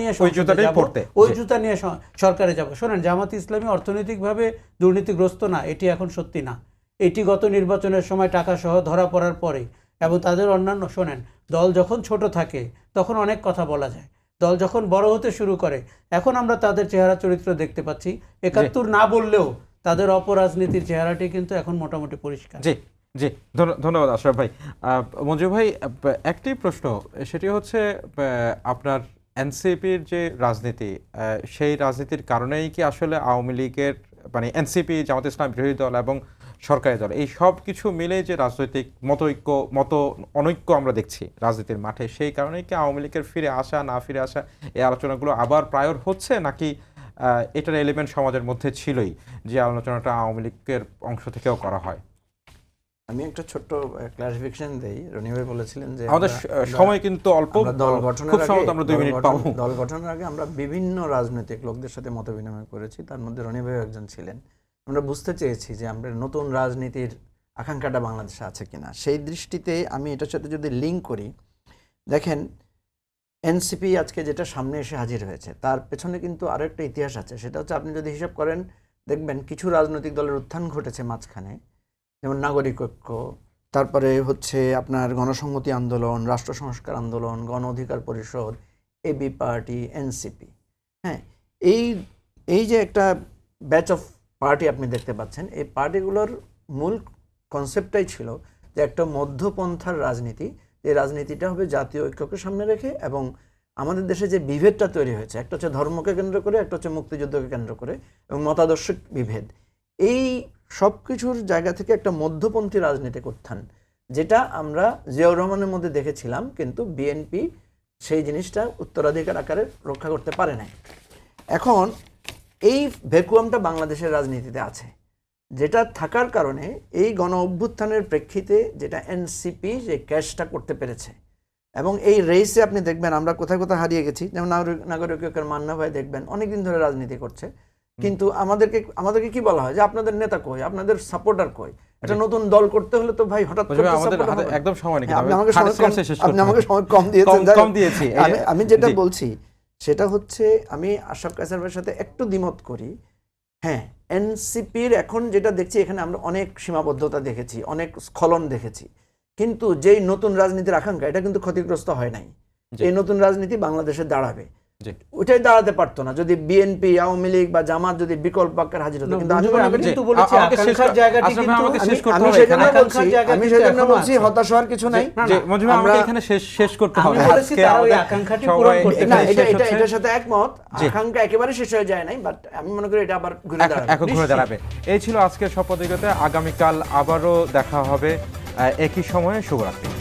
নিয়ে সরকারে যাব। শোনেন, জামাত ইসলামী অর্থনৈতিকভাবে দুর্নীতিগ্রস্ত না, এটি এখন সত্যি না। এটি গত নির্বাচনের সময় টাকা সহ ধরা পড়ার পরে এবং তাদের অন্যান্য, শোনেন, দল যখন ছোট থাকে তখন অনেক কথা বলা যায়, দল যখন বড় হতে শুরু করে এখন আমরা তাদের চেহারা চরিত্র দেখতে পাচ্ছি। ৭১ না বললেও তাদের অপরাজনীতির চেহারাটি কিন্তু এখন মোটামুটি পরিষ্কার। জি জি, ধন্যবাদ আশরাফ ভাই। মঞ্জু ভাই, একটি প্রশ্ন, সেটি হচ্ছে আপনার এনসিপির যে রাজনীতি, সেই রাজনীতির কারণেই কি আসলে আওয়ামী লীগের মানে এনসিপি, জামাত ইসলাম, বিরোধী দল এবং সরকারি দল এই সব কিছু মিলে যে রাজনৈতিক অনৈক্য আমরা দেখছি রাজনীতির মাঠে, সেই কারণেই কি আওয়ামী লীগের ফিরে আসা না ফিরে আসা এই আলোচনাগুলো আবার প্রায়র হচ্ছে, নাকি এটার এলিমেন্ট সমাজের মধ্যে ছিলই যে আলোচনাটা আওয়ামী লীগের অংশ থেকেও করা হয়? আমি একটা ছোট্ট ক্লারিফিকেশন দেই। রনি ভাই বলেছিলেন যে আমাদের সময় কিন্তু অল্প, দল গঠনের খুব সম্ভবত আমরা 2 মিনিট পাবো। দল গঠনের আগে আমরা বিভিন্ন রাজনৈতিক লোকদের সাথে মত বিনিময় করেছি, তার মধ্যে রনি ভাই একজন ছিলেন। আমরা বুঝতে চেয়েছি যে আমরা নতুন রাজনীতির আকাঙ্ক্ষাটা বাংলাদেশে আছে কিনা। সেই দৃষ্টিতে আমি এটার সাথে যদি লিঙ্ক করি, দেখেন এনসিপি আজকে যেটা সামনে এসে হাজির হয়েছে তার পেছনে কিন্তু আরও একটা ইতিহাস আছে। সেটা হচ্ছে, আপনি যদি হিসাব করেন দেখবেন কিছু রাজনৈতিক দলের উত্থান ঘটেছে মাঝখানে, যেমন নাগরিক ঐক্য, তারপরে হচ্ছে আপনার গণসংহতি আন্দোলন, রাষ্ট্র সংস্কার আন্দোলন, গণ অধিকার পরিষদ, এবি পার্টি, এনসিপি। হ্যাঁ, এই যে একটা ব্যাচ অফ পার্টি আপনি দেখতে পাচ্ছেন, এই পার্টিগুলোর মূল কনসেপ্টটাই ছিল যে একটা মধ্যপন্থার রাজনীতি, যে রাজনীতিটা হবে জাতীয় ঐক্যকে সামনে রেখে এবং আমাদের দেশে যে বিভেদটা তৈরি হয়েছে, একটা হচ্ছে ধর্মকে কেন্দ্র করে, একটা হচ্ছে মুক্তিযুদ্ধকে কেন্দ্র করে এবং মতাদর্শিক বিভেদ, এই সব কিছুর জায়গা থেকে একটা মধ্যপন্থী রাজনীতিক উত্থান, যেটা আমরা জিয়াউর রহমানের মধ্যে দেখেছিলাম, কিন্তু বিএনপি সেই জিনিসটা উত্তরাধিকার আকারে রক্ষা করতে পারে নাই। এখন এই ভ্যাকুয়ামটা বাংলাদেশের রাজনীতিতে আছে, যেটা থাকার কারণে এই গণ অভ্যুত্থানের প্রেক্ষিতে যেটা এনসিপি যে ক্যাশটা করতে পেরেছে এবং এই রেসে আপনি দেখবেন আমরা কোথায় কোথায় হারিয়ে গেছি। যেমন নাগরিক ঐক্যের মান্না ভাই দেখবেন অনেকদিন ধরে রাজনীতি করছে, কিন্তু আমাদেরকে কি বলা হয় যে আপনাদের নেতা কই, আপনাদের সাপোর্টার কই? একটা নতুন দল করতে হলে তো ভাই হঠাৎ করে একদম সময় নেই। আপনি আমাকে সময় কম দিয়েছি। আমি যেটা বলছি সেটা হচ্ছে, আমি আশরাফ কায়সার ভাইয়ের সাথে একটু দ্বিমত করি। হ্যাঁ, এনসিপির এখন যেটা দেখছি, এখানে আমরা অনেক সীমাবদ্ধতা দেখেছি, অনেক স্খলন দেখেছি, কিন্তু যেই নতুন রাজনীতির আকাঙ্ক্ষা, এটা কিন্তু ক্ষতিগ্রস্ত হয় নাই। এই নতুন রাজনীতি বাংলাদেশে দাঁড়াবে, ওইটাই দাঁড়াতে পারতো না যদি বিএনপি, আওয়ামী লীগ বা জামাত যদি বিকল্প আকার হাজির হতো। কিন্তু আমি সেজন্য বলছি হতাশ হওয়ার কিছু নাই। এটার সাথে একমত, আকাঙ্ক্ষা একেবারে শেষ হয়ে যায় নাই, বাট আমি মনে করি এটা আবার ঘুরে দাঁড়াবে। এই ছিল আজকের শপথ। আগামীকাল আবারও দেখা হবে একই সময়ে। শুভরাত্রি।